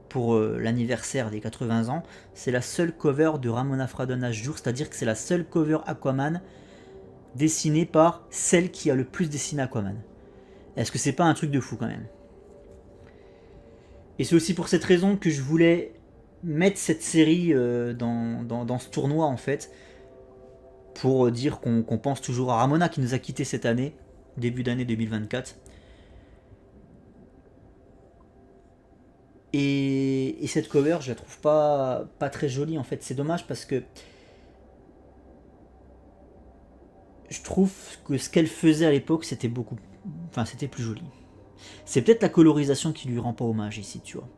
pour l'anniversaire des 80 ans, c'est la seule cover de Ramona Fradon à ce jour. C'est-à-dire que c'est la seule cover Aquaman dessinée par celle qui a le plus dessiné Aquaman. Est-ce que c'est pas un truc de fou quand même ? Et c'est aussi pour cette raison que je voulais mettre cette série dans ce tournoi, en fait, pour dire qu'on pense toujours à Ramona qui nous a quittés cette année, début d'année 2024. Et cette cover, je la trouve pas très jolie, en fait. C'est dommage parce que je trouve que ce qu'elle faisait à l'époque, c'était plus joli. C'est peut-être la colorisation qui lui rend pas hommage ici, tu vois.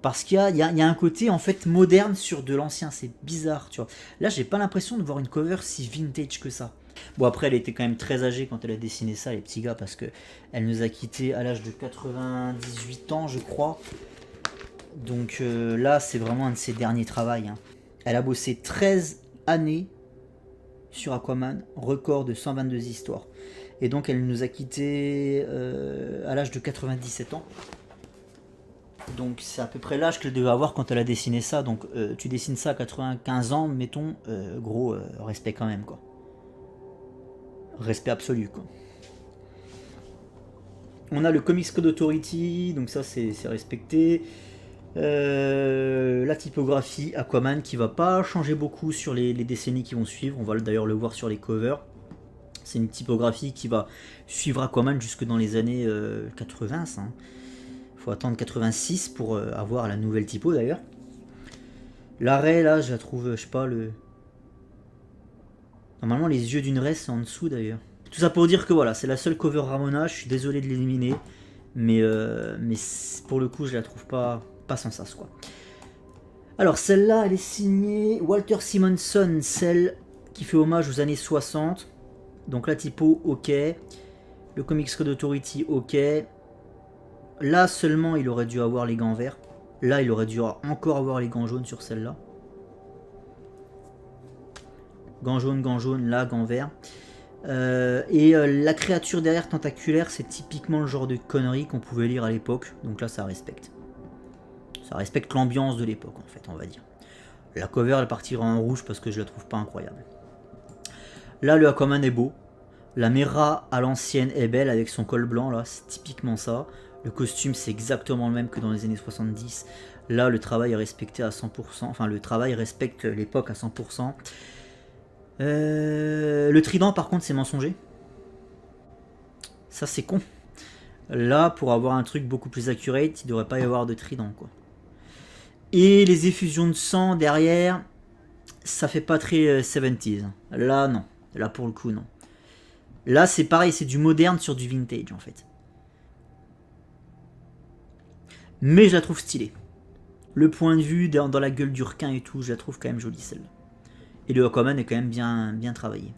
Parce qu'il y a un côté en fait moderne sur de l'ancien, c'est bizarre, tu vois. Là, j'ai pas l'impression de voir une cover si vintage que ça. Bon, après, elle était quand même très âgée quand elle a dessiné ça, les petits gars, parce que elle nous a quittés à l'âge de 98 ans, je crois. Donc là, c'est vraiment un de ses derniers travaux. Hein. Elle a bossé 13 années sur Aquaman, record de 122 histoires. Et donc elle nous a quittés à l'âge de 97 ans. Donc c'est à peu près l'âge qu'elle devait avoir quand elle a dessiné ça. Donc tu dessines ça à 95 ans, mettons, gros, respect quand même, quoi. Respect absolu, quoi. On a le Comics Code Authority, donc ça c'est respecté. La typographie Aquaman qui va pas changer beaucoup sur les décennies qui vont suivre. On va d'ailleurs le voir sur les covers. C'est une typographie qui va suivre Aquaman jusque dans les années 80. Hein. Faut attendre 86 pour avoir la nouvelle typo d'ailleurs. L'arrêt là, je la trouve, je sais pas, normalement les yeux d'une raie c'est en dessous d'ailleurs. Tout ça pour dire que voilà, c'est la seule cover Ramona, je suis désolé de l'éliminer. Mais pour le coup, je la trouve pas sans sas, quoi. Alors celle-là, elle est signée Walter Simonson, celle qui fait hommage aux années 60. Donc la typo, ok. Le Comics Code Authority, ok. Là seulement, il aurait dû avoir les gants verts. Là, il aurait dû encore avoir les gants jaunes sur celle-là. Gants jaunes, là, gants verts. La créature derrière tentaculaire, c'est typiquement le genre de conneries qu'on pouvait lire à l'époque. Donc là, ça respecte. Ça respecte l'ambiance de l'époque, en fait, on va dire. La cover, elle partira en rouge parce que je la trouve pas incroyable. Là, le Aquaman est beau. La Mera à l'ancienne est belle avec son col blanc, là, c'est typiquement ça. Le costume, c'est exactement le même que dans les années 70. Là, le travail est respecté à 100%. Enfin, le travail respecte l'époque à 100%. Le trident, par contre, c'est mensonger. Ça, c'est con. Là, pour avoir un truc beaucoup plus accurate, il ne devrait pas y avoir de trident, quoi. Et les effusions de sang derrière, ça fait pas très 70s. Là, non. Là, pour le coup, non. Là, c'est pareil, c'est du moderne sur du vintage, en fait. Mais je la trouve stylée. Le point de vue dans la gueule du requin et tout, je la trouve quand même jolie, celle-là. Et le Aquaman est quand même bien travaillé.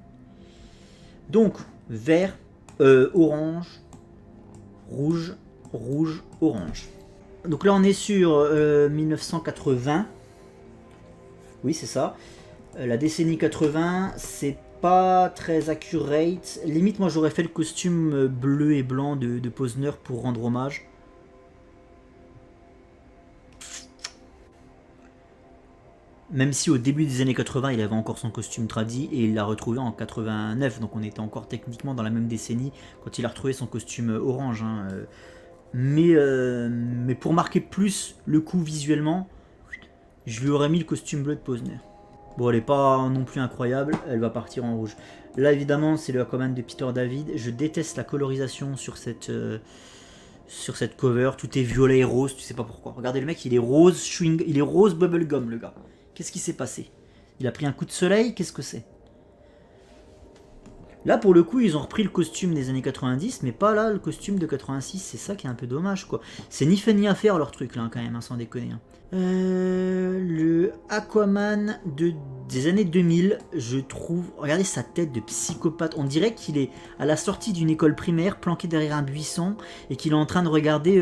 Donc, vert, orange, rouge, rouge, orange. Donc là, on est sur 1980. Oui, c'est ça. La décennie 80, c'est pas très accurate. Limite, moi, j'aurais fait le costume bleu et blanc de Posner pour rendre hommage. Même si au début des années 80, il avait encore son costume tradi et il l'a retrouvé en 89, donc on était encore techniquement dans la même décennie quand il a retrouvé son costume orange. Hein. Mais pour marquer plus le coup visuellement, je lui aurais mis le costume bleu de Posner. Bon, elle n'est pas non plus incroyable, elle va partir en rouge. Là, évidemment, c'est le Aquaman de Peter David. Je déteste la colorisation sur cette cover. Tout est violet et rose, tu sais pas pourquoi. Regardez le mec, il est rose chewing, il est rose bubblegum, le gars. Qu'est-ce qui s'est passé? Il a pris un coup de soleil? Qu'est-ce que c'est? Là, pour le coup, ils ont repris le costume des années 90, mais pas là, le costume de 86. C'est ça qui est un peu dommage, quoi. C'est ni fait ni à faire, leur truc, là, quand même, hein, sans déconner. Hein. Le Aquaman des années 2000, je trouve... Regardez sa tête de psychopathe. On dirait qu'il est à la sortie d'une école primaire, planqué derrière un buisson, et qu'il est en train de regarder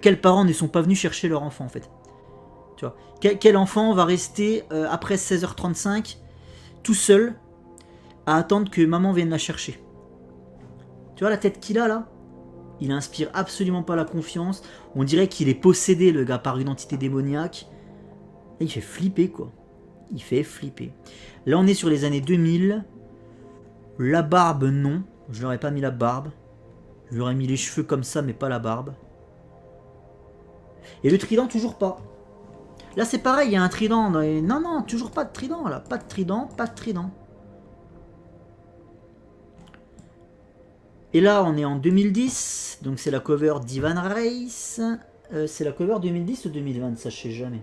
quels parents ne sont pas venus chercher leur enfant, en fait. Tu vois, quel enfant va rester après 16h35 tout seul à attendre que maman vienne la chercher? Tu vois la tête qu'il a là? Il inspire absolument pas la confiance. On dirait qu'il est possédé, le gars, par une entité démoniaque. Et il fait flipper, quoi. Il fait flipper. Là, on est sur les années 2000. La barbe, non. Je n'aurais pas mis la barbe. Je lui aurais mis les cheveux comme ça, mais pas la barbe. Et le trident, toujours pas. Là, c'est pareil, il y a un trident. Non, toujours pas de trident, là. Pas de trident, pas de trident. Et là, on est en 2010. Donc, c'est la cover d'Ivan Reis. C'est la cover 2010 ou 2020? Ça, je sais jamais.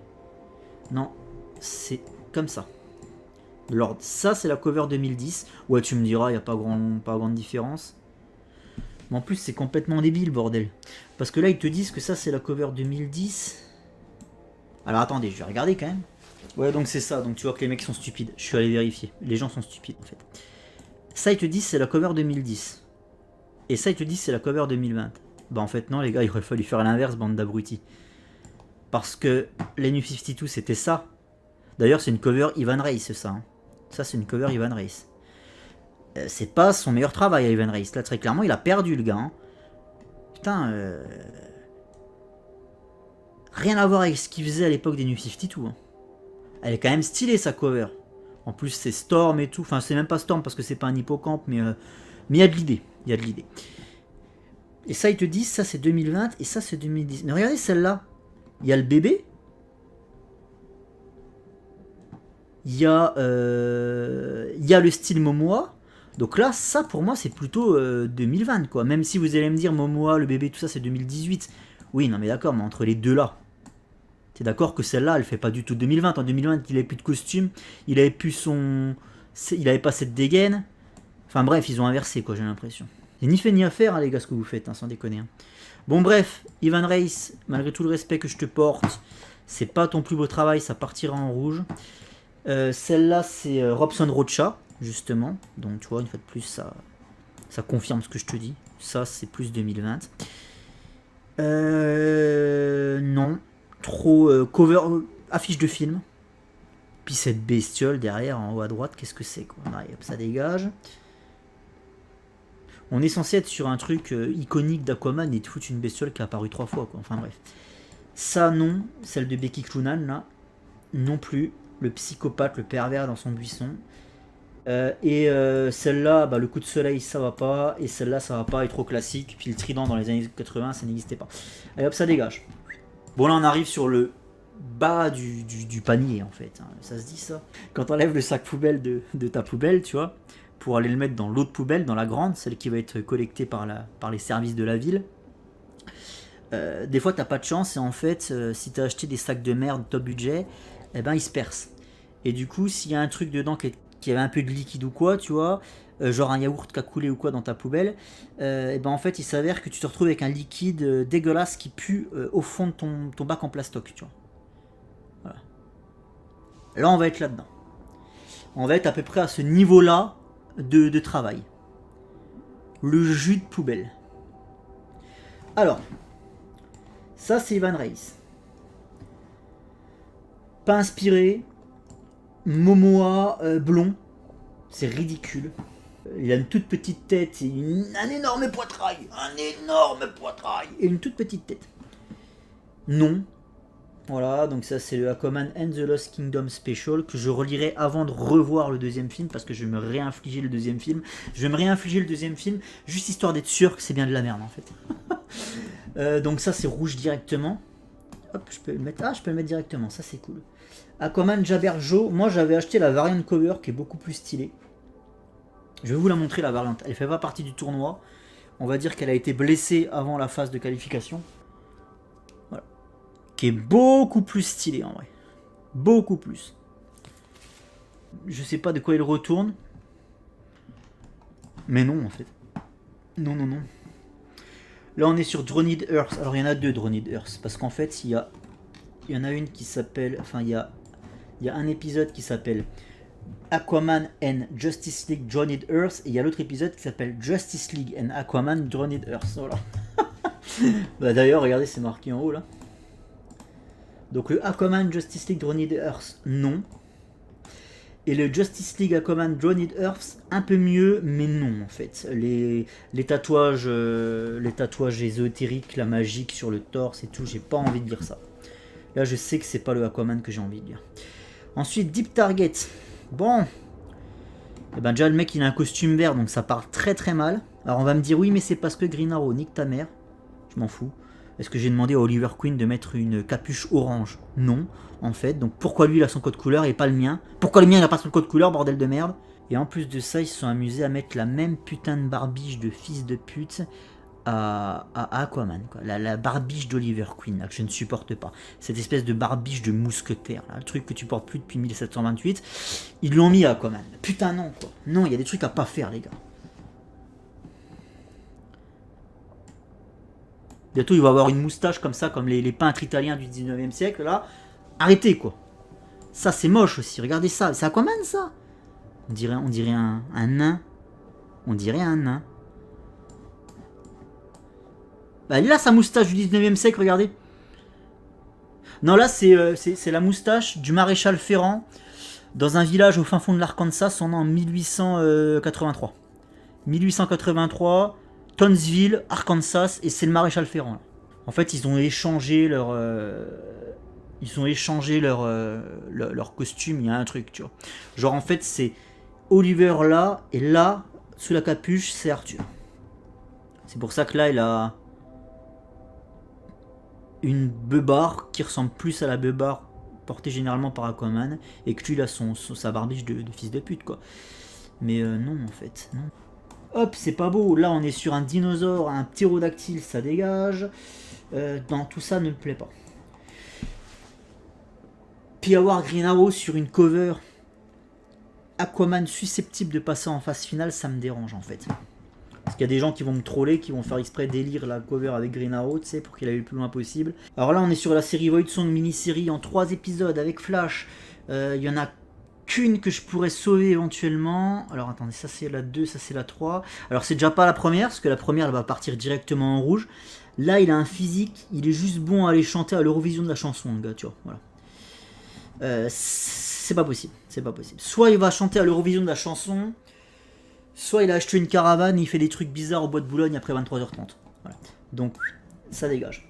Non, c'est comme ça. Lord, ça, c'est la cover 2010. Ouais, tu me diras, il n'y a pas grande différence. Mais en plus, c'est complètement débile, bordel. Parce que là, ils te disent que ça, c'est la cover 2010. Alors attendez, je vais regarder quand même. Ouais, donc c'est ça. Donc tu vois que les mecs sont stupides. Je suis allé vérifier. Les gens sont stupides en fait. Ça, ils te disent c'est la cover 2010. Et ça, ils te disent c'est la cover 2020. Bah en fait non, les gars, il aurait fallu faire l'inverse, bande d'abrutis. Parce que les New 52, c'était ça. D'ailleurs, c'est une cover Ivan Reis, ça. Hein. Ça, c'est une cover Ivan Reis. C'est pas son meilleur travail à Ivan Reis. Là, très clairement, il a perdu le gars. Hein. Putain, rien à voir avec ce qu'il faisait à l'époque des New 52. Hein. Elle est quand même stylée, sa cover. En plus, c'est Storm et tout. Enfin, c'est même pas Storm parce que c'est pas un hippocampe, mais il y a de l'idée. Il y a de l'idée. Et ça, ils te disent, ça c'est 2020 et ça c'est 2010. Mais regardez celle-là. Il y a le bébé. Il y a le style Momoa. Donc là, ça pour moi, c'est plutôt 2020, quoi. Même si vous allez me dire Momoa, le bébé, tout ça, c'est 2018. Oui, non mais d'accord, mais entre les deux là. T'es d'accord que celle-là, elle fait pas du tout 2020. En 2020, il avait plus de costume, il avait plus son... Il avait pas cette dégaine. Enfin bref, ils ont inversé, quoi, j'ai l'impression. C'est ni fait ni à faire, hein, les gars, ce que vous faites, hein, sans déconner. Hein. Bon bref, Ivan Reis, malgré tout le respect que je te porte, c'est pas ton plus beau travail, ça partira en rouge. Celle-là, c'est Robson Rocha, justement. Donc tu vois, une fois de plus, ça confirme ce que je te dis. Ça, c'est plus 2020. Non. Trop cover, affiche de film. Puis cette bestiole derrière, en haut à droite, qu'est-ce que c'est, quoi? Ouais, ça dégage. On est censé être sur un truc iconique d'Aquaman et te foutre une bestiole qui a apparu 3 fois, quoi. Enfin bref. Ça, non. Celle de Becky Cloonan, là, non plus. Le psychopathe, le pervers dans son buisson. Celle-là, bah, le coup de soleil, ça va pas. Et celle-là, ça va pas, elle est trop classique. Puis le trident dans les années 80, ça n'existait pas. Allez hop, ça dégage. Bon, là, on arrive sur le bas du panier, en fait. Hein. Ça se dit, ça. Quand t'enlèves le sac poubelle de ta poubelle, tu vois, pour aller le mettre dans l'autre poubelle, dans la grande, celle qui va être collectée par les services de la ville. Des fois, t'as pas de chance. Et en fait, si t'as acheté des sacs de merde top budget, eh ben, ils se percent. Et du coup, s'il y a un truc dedans qui avait un peu de liquide ou quoi, tu vois, genre un yaourt qui a coulé ou quoi dans ta poubelle, et ben en fait il s'avère que tu te retrouves avec un liquide dégueulasse qui pue au fond de ton bac en plastoc, tu vois. Voilà. Là on va être là-dedans. On va être à peu près à ce niveau-là de travail. Le jus de poubelle. Alors, ça c'est Ivan Reis. Pas inspiré. Momoa blond, c'est ridicule. Il a une toute petite tête et un énorme poitrail, et une toute petite tête. Non. Voilà, donc ça c'est le Aquaman and the Lost Kingdom Special que je relirai avant de revoir le deuxième film parce que je vais me réinfliger le deuxième film. Je vais me réinfliger le deuxième film juste histoire d'être sûr que c'est bien de la merde en fait. Donc ça c'est rouge directement. Hop, je peux le mettre. Ah, je peux le mettre directement, ça c'est cool. Aquaman Jaberjo, moi j'avais acheté la variante cover qui est beaucoup plus stylée. Je vais vous la montrer la variante. Elle fait pas partie du tournoi. On va dire qu'elle a été blessée avant la phase de qualification. Voilà. Qui est beaucoup plus stylée en vrai. Beaucoup plus. Je sais pas de quoi il retourne. Mais non en fait. Non. Là on est sur Dronid Earth. Alors il y en a deux Dronid Earth. Parce qu'en fait il y en a une qui s'appelle... Enfin il y a un épisode qui s'appelle Aquaman and Justice League Dronid Earth. Et il y a l'autre épisode qui s'appelle Justice League and Aquaman Dronid Earth. Voilà. Bah, d'ailleurs regardez c'est marqué en haut là. Donc le Aquaman Justice League Dronid Earth non. Et le Justice League Aquaman Dronid Earth un peu mieux mais non en fait. Les tatouages ésotériques, la magique sur le torse et tout, j'ai pas envie de dire ça. Là je sais que c'est pas le Aquaman que j'ai envie de dire. Ensuite Deep Target. Bon. Et ben déjà le mec il a un costume vert donc ça part très très mal. Alors on va me dire oui mais c'est parce que Green Arrow, nique ta mère. Je m'en fous. Est-ce que j'ai demandé à Oliver Queen de mettre une capuche orange? Non, en fait. Donc pourquoi lui il a son code couleur et pas le mien? Pourquoi le mien il a pas son code couleur, bordel de merde? Et en plus de ça, ils se sont amusés à mettre la même putain de barbiche de fils de pute à Aquaman, quoi. La barbiche d'Oliver Queen, là, que je ne supporte pas. Cette espèce de barbiche de mousquetaire, là, le truc que tu portes plus depuis 1728. Ils l'ont mis à Aquaman. Putain non, quoi. Non, il y a des trucs à pas faire, les gars. Bientôt, il va avoir une moustache comme ça, comme les peintres italiens du 19e siècle, là. Arrêtez, quoi. Ça, c'est moche aussi. Regardez ça. C'est Aquaman, ça. On dirait un nain. On dirait un nain. Bah, là, sa moustache du 19e siècle, regardez. Non, là, c'est la moustache du maréchal Ferrand dans un village au fin fond de l'Arkansas, on est en 1883. 1883... Townsville, Arkansas, et c'est le maréchal Ferrand. Là. En fait, ils ont échangé leur costume. Il y a un truc, tu vois. Genre, en fait, c'est Oliver là, et là, sous la capuche, c'est Arthur. C'est pour ça que là, il a une beubare qui ressemble plus à la beubare portée généralement par Aquaman, et que lui, il a sa barbiche de fils de pute, quoi. Mais non, en fait, non. Hop, c'est pas beau. Là, on est sur un dinosaure, un ptérodactyle, ça dégage. Non, tout ça ne me plaît pas. Puis avoir Green Arrow sur une cover Aquaman susceptible de passer en phase finale, ça me dérange en fait. Parce qu'il y a des gens qui vont me troller, qui vont faire exprès d'élire la cover avec Green Arrow, tu sais, pour qu'il aille le plus loin possible. Alors là, on est sur la série Void Song mini-série en 3 épisodes avec Flash. Il y en a qu'une que je pourrais sauver éventuellement. Alors attendez, ça c'est la 2, ça c'est la 3. Alors c'est déjà pas la première, parce que la première elle va partir directement en rouge. Là il a un physique, il est juste bon à aller chanter à l'Eurovision de la chanson, le gars, tu vois, voilà. C'est pas possible, c'est pas possible. Soit il va chanter à l'Eurovision de la chanson, soit il a acheté une caravane et il fait des trucs bizarres au bois de Boulogne après 23h30. Voilà. Donc, ça dégage.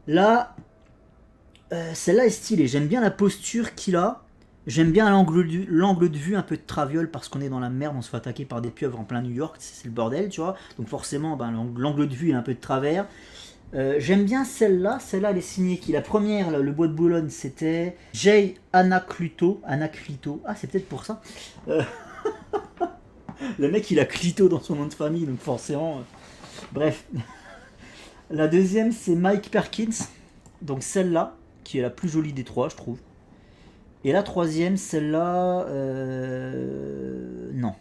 Là, celle-là est stylée. J'aime bien la posture qu'il a. J'aime bien l'angle de vue un peu de traviole parce qu'on est dans la merde, on se fait attaquer par des pieuvres en plein New York, c'est le bordel, tu vois. Donc forcément, ben, l'angle de vue est un peu de travers. J'aime bien celle-là elle est signée qui? La première, là, le bois de Boulogne, c'était J. Anacluto. Anaclito, ah c'est peut-être pour ça. Le mec il a Clito dans son nom de famille, donc forcément... Bref. La deuxième c'est Mike Perkins, donc celle-là, qui est la plus jolie des trois je trouve. Et la troisième, celle-là... Non.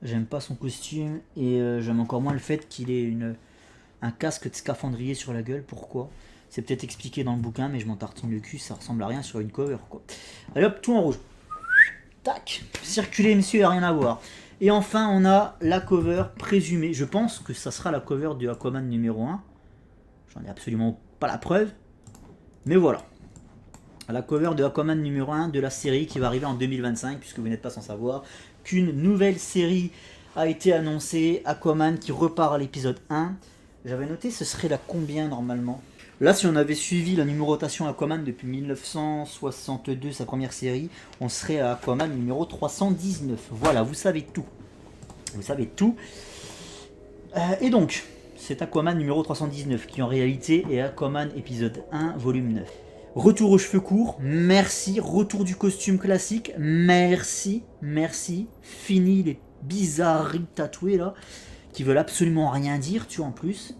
J'aime pas son costume et j'aime encore moins le fait qu'il ait un casque de scaphandrier sur la gueule. Pourquoi? C'est peut-être expliqué dans le bouquin, mais je m'en tartine le cul, ça ressemble à rien sur une cover, quoi. Allez hop, tout en rouge. Tac, circulez monsieur, il n'y a rien à voir. Et enfin, on a la cover présumée. Je pense que ça sera la cover de Aquaman numéro 1. J'en ai absolument pas la preuve. Mais voilà. La cover de Aquaman numéro 1 de la série qui va arriver en 2025, puisque vous n'êtes pas sans savoir qu'une nouvelle série a été annoncée, Aquaman qui repart à l'épisode 1. J'avais noté ce serait la combien normalement. Là, si on avait suivi la numérotation Aquaman depuis 1962, sa première série, on serait à Aquaman numéro 319. Voilà, vous savez tout. Vous savez tout. Et donc, c'est Aquaman numéro 319 qui en réalité est Aquaman épisode 1, volume 9. Retour aux cheveux courts, merci. Retour du costume classique, merci. Merci. Fini les bizarreries tatouées là, qui veulent absolument rien dire, tu vois, en plus.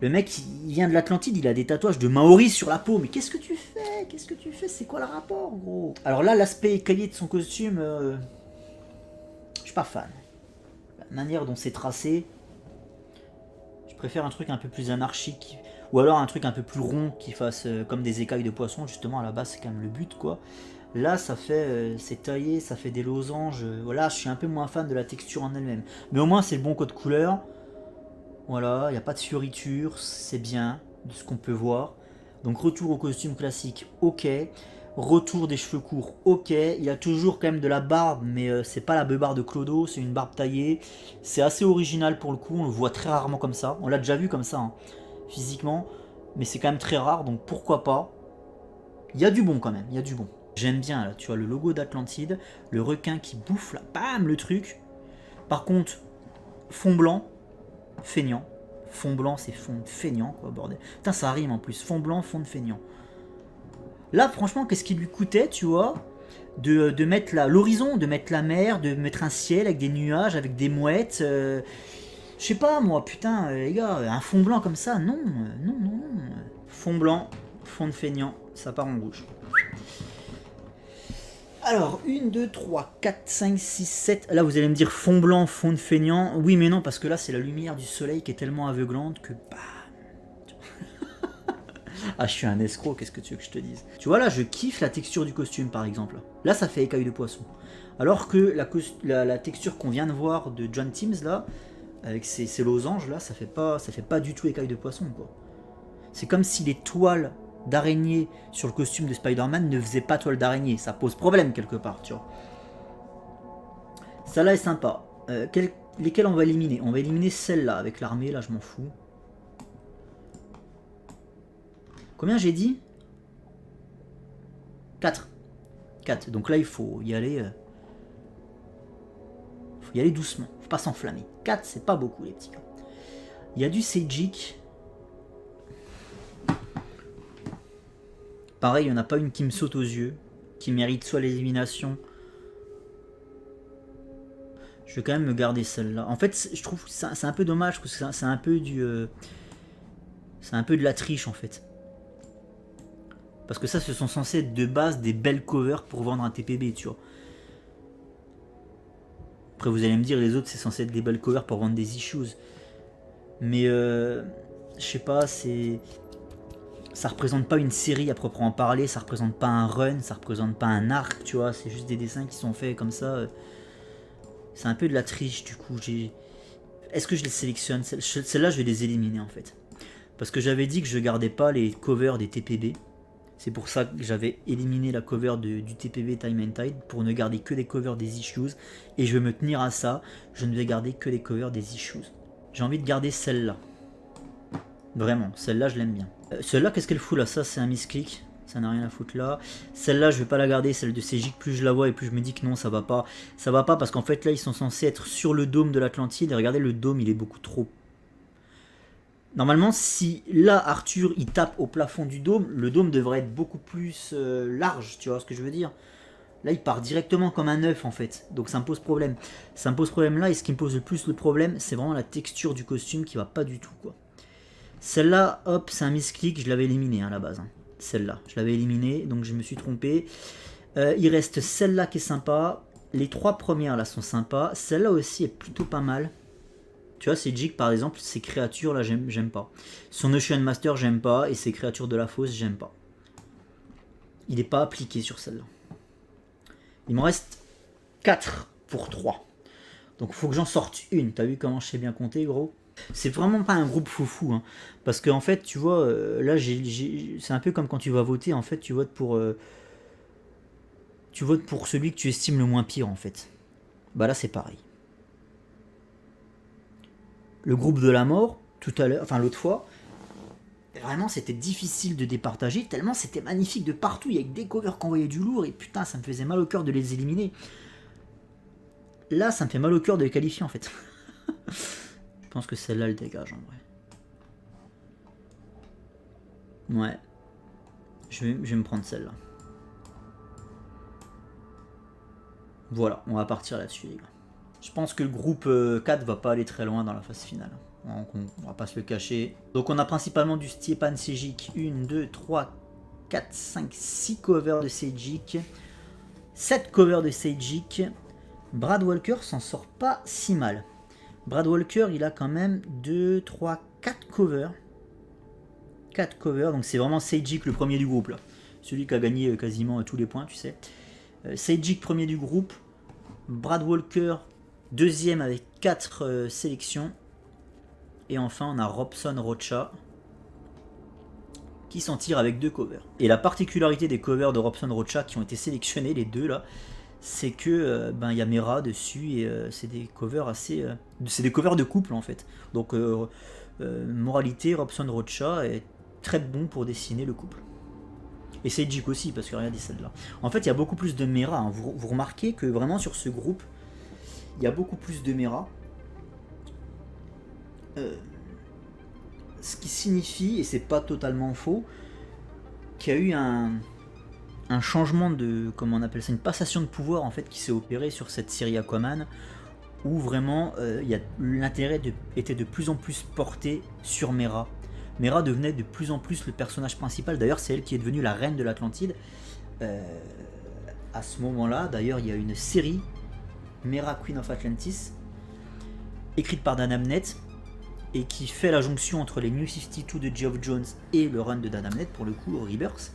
Le mec, il vient de l'Atlantide, il a des tatouages de Maori sur la peau. Mais qu'est-ce que tu fais? Qu'est-ce que tu fais? C'est quoi le rapport, gros? Alors là, l'aspect écaillé de son costume, je suis pas fan. La manière dont c'est tracé, je préfère un truc un peu plus anarchique. Ou alors un truc un peu plus rond qui fasse comme des écailles de poisson. Justement, à la base, c'est quand même le but, quoi. Là, ça fait, c'est taillé, ça fait des losanges. Voilà, je suis un peu moins fan de la texture en elle-même. Mais au moins, c'est le bon code couleur. Voilà, il n'y a pas de fioriture, c'est bien de ce qu'on peut voir. Donc retour au costume classique, ok. Retour des cheveux courts, ok. Il a toujours quand même de la barbe, mais c'est pas la beubare de Clodo, c'est une barbe taillée. C'est assez original pour le coup, on le voit très rarement comme ça. On l'a déjà vu comme ça, hein, physiquement, mais c'est quand même très rare, donc pourquoi pas. Il y a du bon quand même, il y a du bon. J'aime bien, là, tu vois, le logo d'Atlantide, le requin qui bouffe, là, bam, le truc. Par contre, fond blanc, feignant. Fond blanc, c'est fond de feignant, quoi, bordel. Putain, ça rime en plus. Fond blanc, fond de feignant. Là, franchement, qu'est-ce qui lui coûtait, tu vois, de mettre l'horizon, de mettre la mer, de mettre un ciel avec des nuages, avec des mouettes. Je sais pas, moi, putain, les gars, un fond blanc comme ça, non, non, non, non. Fond blanc, fond de feignant, ça part en rouge. Alors, 1, 2, 3, 4, 5, 6, 7. Là, vous allez me dire fond blanc, fond de feignant. Oui, mais non, parce que là, c'est la lumière du soleil qui est tellement aveuglante que... Ah, je suis un escroc, qu'est-ce que tu veux que je te dise? Tu vois, là, je kiffe la texture du costume, par exemple. Là, ça fait écaille de poisson. Alors que la texture qu'on vient de voir de John Timms, là, avec ces losanges, là, ça fait pas du tout écaille de poisson, quoi. C'est comme si les toiles d'araignée sur le costume de Spider-Man ne faisait pas toile d'araignée. Ça pose problème quelque part, tu vois. Ça là est sympa. Lesquelles on va éliminer? On va éliminer celle-là avec l'armée, là je m'en fous. Combien j'ai dit? 4. 4. Donc là il faut y aller... faut y aller doucement. Faut pas s'enflammer. 4 c'est pas beaucoup les petits gars. Il y a du Seijik. Pareil, il n'y en a pas une qui me saute aux yeux, qui mérite soit l'élimination. Je vais quand même me garder celle-là. En fait, je trouve que c'est un peu dommage, parce que c'est un peu du... c'est un peu de la triche, en fait. Parce que ça, ce sont censés être de base des belles covers pour vendre un TPB, tu vois. Après, vous allez me dire, les autres, c'est censé être des belles covers pour vendre des issues. Mais, je sais pas, c'est... Ça représente pas une série à proprement parler, ça représente pas un run, ça représente pas un arc, tu vois, c'est juste des dessins qui sont faits comme ça. C'est un peu de la triche du coup. Est-ce que je les sélectionne? Celles-là, je vais les éliminer en fait. Parce que j'avais dit que je gardais pas les covers des TPB. C'est pour ça que j'avais éliminé la cover du TPV Time and Tide pour ne garder que des covers des issues. Et je vais me tenir à ça, je ne vais garder que des covers des issues. J'ai envie de garder celle-là. Vraiment, celle-là je l'aime bien. Celle-là, qu'est-ce qu'elle fout là? Ça c'est un misclick, ça n'a rien à foutre là. Celle-là je vais pas la garder, celle de Sejic, plus je la vois et plus je me dis que non, ça va pas. Ça va pas parce qu'en fait là ils sont censés être sur le dôme de l'Atlantide. Et regardez, le dôme il est beaucoup trop... Normalement, si là Arthur il tape au plafond du dôme, le dôme devrait être beaucoup plus large, tu vois ce que je veux dire? Là il part directement comme un œuf en fait, donc ça me pose problème. Ça me pose problème là, et ce qui me pose le plus le problème, c'est vraiment la texture du costume qui va pas du tout quoi. Celle-là, hop, c'est un misclick, je l'avais éliminé à la base. Hein. Celle-là, je l'avais éliminé, donc je me suis trompé. Il reste celle-là qui est sympa. Les 3 premières là sont sympas. Celle-là aussi est plutôt pas mal. Tu vois, c'est Jig par exemple, ces créatures là, j'aime pas. Son Ocean Master, j'aime pas. Et ces créatures de la fosse, j'aime pas. Il n'est pas appliqué sur celle-là. Il m'en reste 4 pour 3. Donc il faut que j'en sorte une. T'as vu comment je sais bien compter, gros? C'est vraiment pas un groupe foufou. Hein. Parce qu'en fait, tu vois, là, c'est un peu comme quand tu vas voter. En fait, tu votes pour celui que tu estimes le moins pire, en fait. Bah là, c'est pareil. Le groupe de la mort, tout à l'heure, enfin l'autre fois, vraiment c'était difficile de départager, tellement c'était magnifique de partout, il y avait des covers qui envoyaient du lourd, et putain ça me faisait mal au cœur de les éliminer. Là ça me fait mal au cœur de les qualifier en fait. Je pense que celle-là elle dégage en vrai. Ouais. Je vais me prendre celle-là. Voilà, on va partir là-dessus les gars. Je pense que le groupe 4 va pas aller très loin dans la phase finale. Donc on va pas se le cacher. Donc on a principalement du Stjepan Sejic. 1, 2, 3, 4, 5, 6 covers de Sejic. 7 covers de Sejic. Brad Walker s'en sort pas si mal. Brad Walker il a quand même 2, 3, 4 covers. 4 covers, donc c'est vraiment Sejic le premier du groupe là. Celui qui a gagné quasiment tous les points, tu sais. Sejic premier du groupe. Brad Walker deuxième avec 4 sélections. Et enfin on a Robson Rocha qui s'en tire avec 2 covers. Et la particularité des covers de Robson Rocha qui ont été sélectionnés, les deux là, c'est que y a Mera dessus et c'est des covers assez... c'est des covers de couple en fait. Donc moralité, Robson Rocha est très bon pour dessiner le couple. Et Sejic aussi, parce que regardez celle-là. En fait il y a beaucoup plus de Mera, hein. Vous remarquez que vraiment sur ce groupe, il y a beaucoup plus de Mera. Ce qui signifie, et c'est pas totalement faux, qu'il y a eu un changement de, comment on appelle ça, une passation de pouvoir en fait qui s'est opérée sur cette série Aquaman, où vraiment l'intérêt était de plus en plus porté sur Mera. Mera devenait de plus en plus le personnage principal, d'ailleurs c'est elle qui est devenue la reine de l'Atlantide. À ce moment-là, d'ailleurs il y a une série, Mera Queen of Atlantis, écrite par Dan Abnett, et qui fait la jonction entre les New 52 de Geoff Jones et le run de Dan Abnett, pour le coup, Rebirth.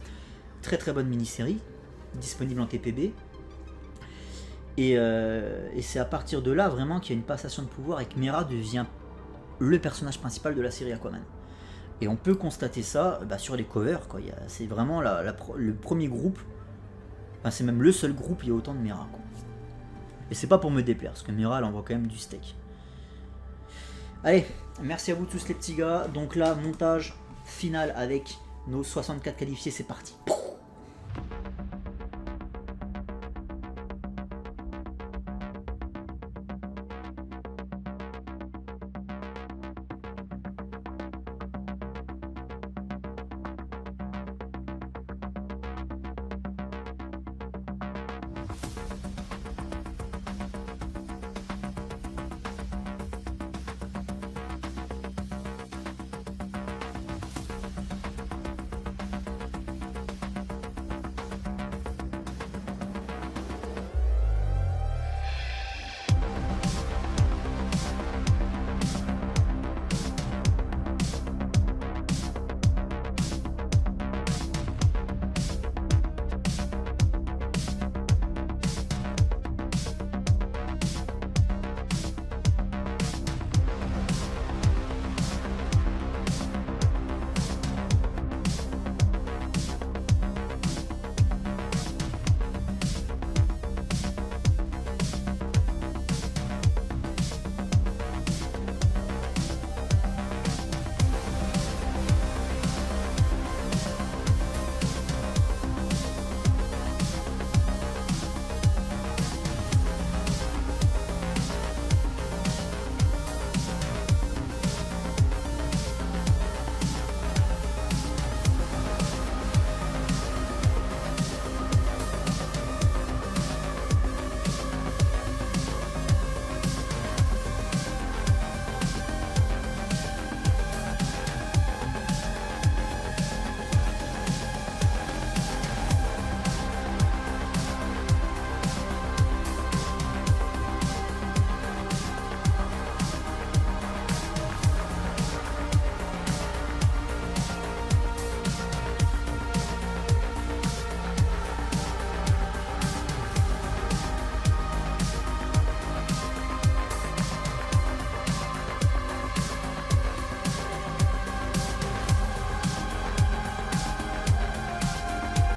Très très bonne mini-série, disponible en TPB. Et c'est à partir de là vraiment qu'il y a une passation de pouvoir et que Mera devient le personnage principal de la série Aquaman. Et on peut constater ça sur les covers, quoi. C'est vraiment le premier groupe, enfin c'est même le seul groupe où il y a autant de Mera, quoi. Et c'est pas pour me déplaire, parce que Mera elle envoie quand même du steak. Allez, merci à vous tous les petits gars. Donc là, montage final avec nos 64 qualifiés, c'est parti.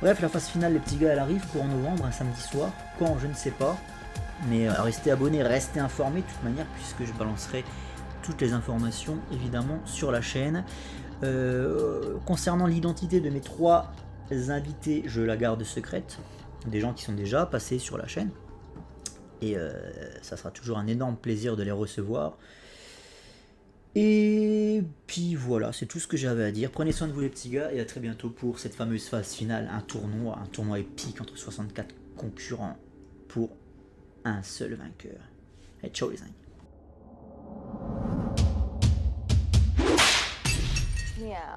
Bref, la phase finale, les petits gars, elle arrive pour en novembre, un samedi soir. Quand, je ne sais pas. Mais restez abonnés, restez informés de toute manière, puisque je balancerai toutes les informations, évidemment, sur la chaîne. Concernant l'identité de mes 3 invités, je la garde secrète. Des gens qui sont déjà passés sur la chaîne. Et ça sera toujours un énorme plaisir de les recevoir. Et puis voilà, c'est tout ce que j'avais à dire. Prenez soin de vous les petits gars et à très bientôt pour cette fameuse phase finale, un tournoi épique entre 64 concurrents pour un seul vainqueur. Et ciao les amis. Yeah.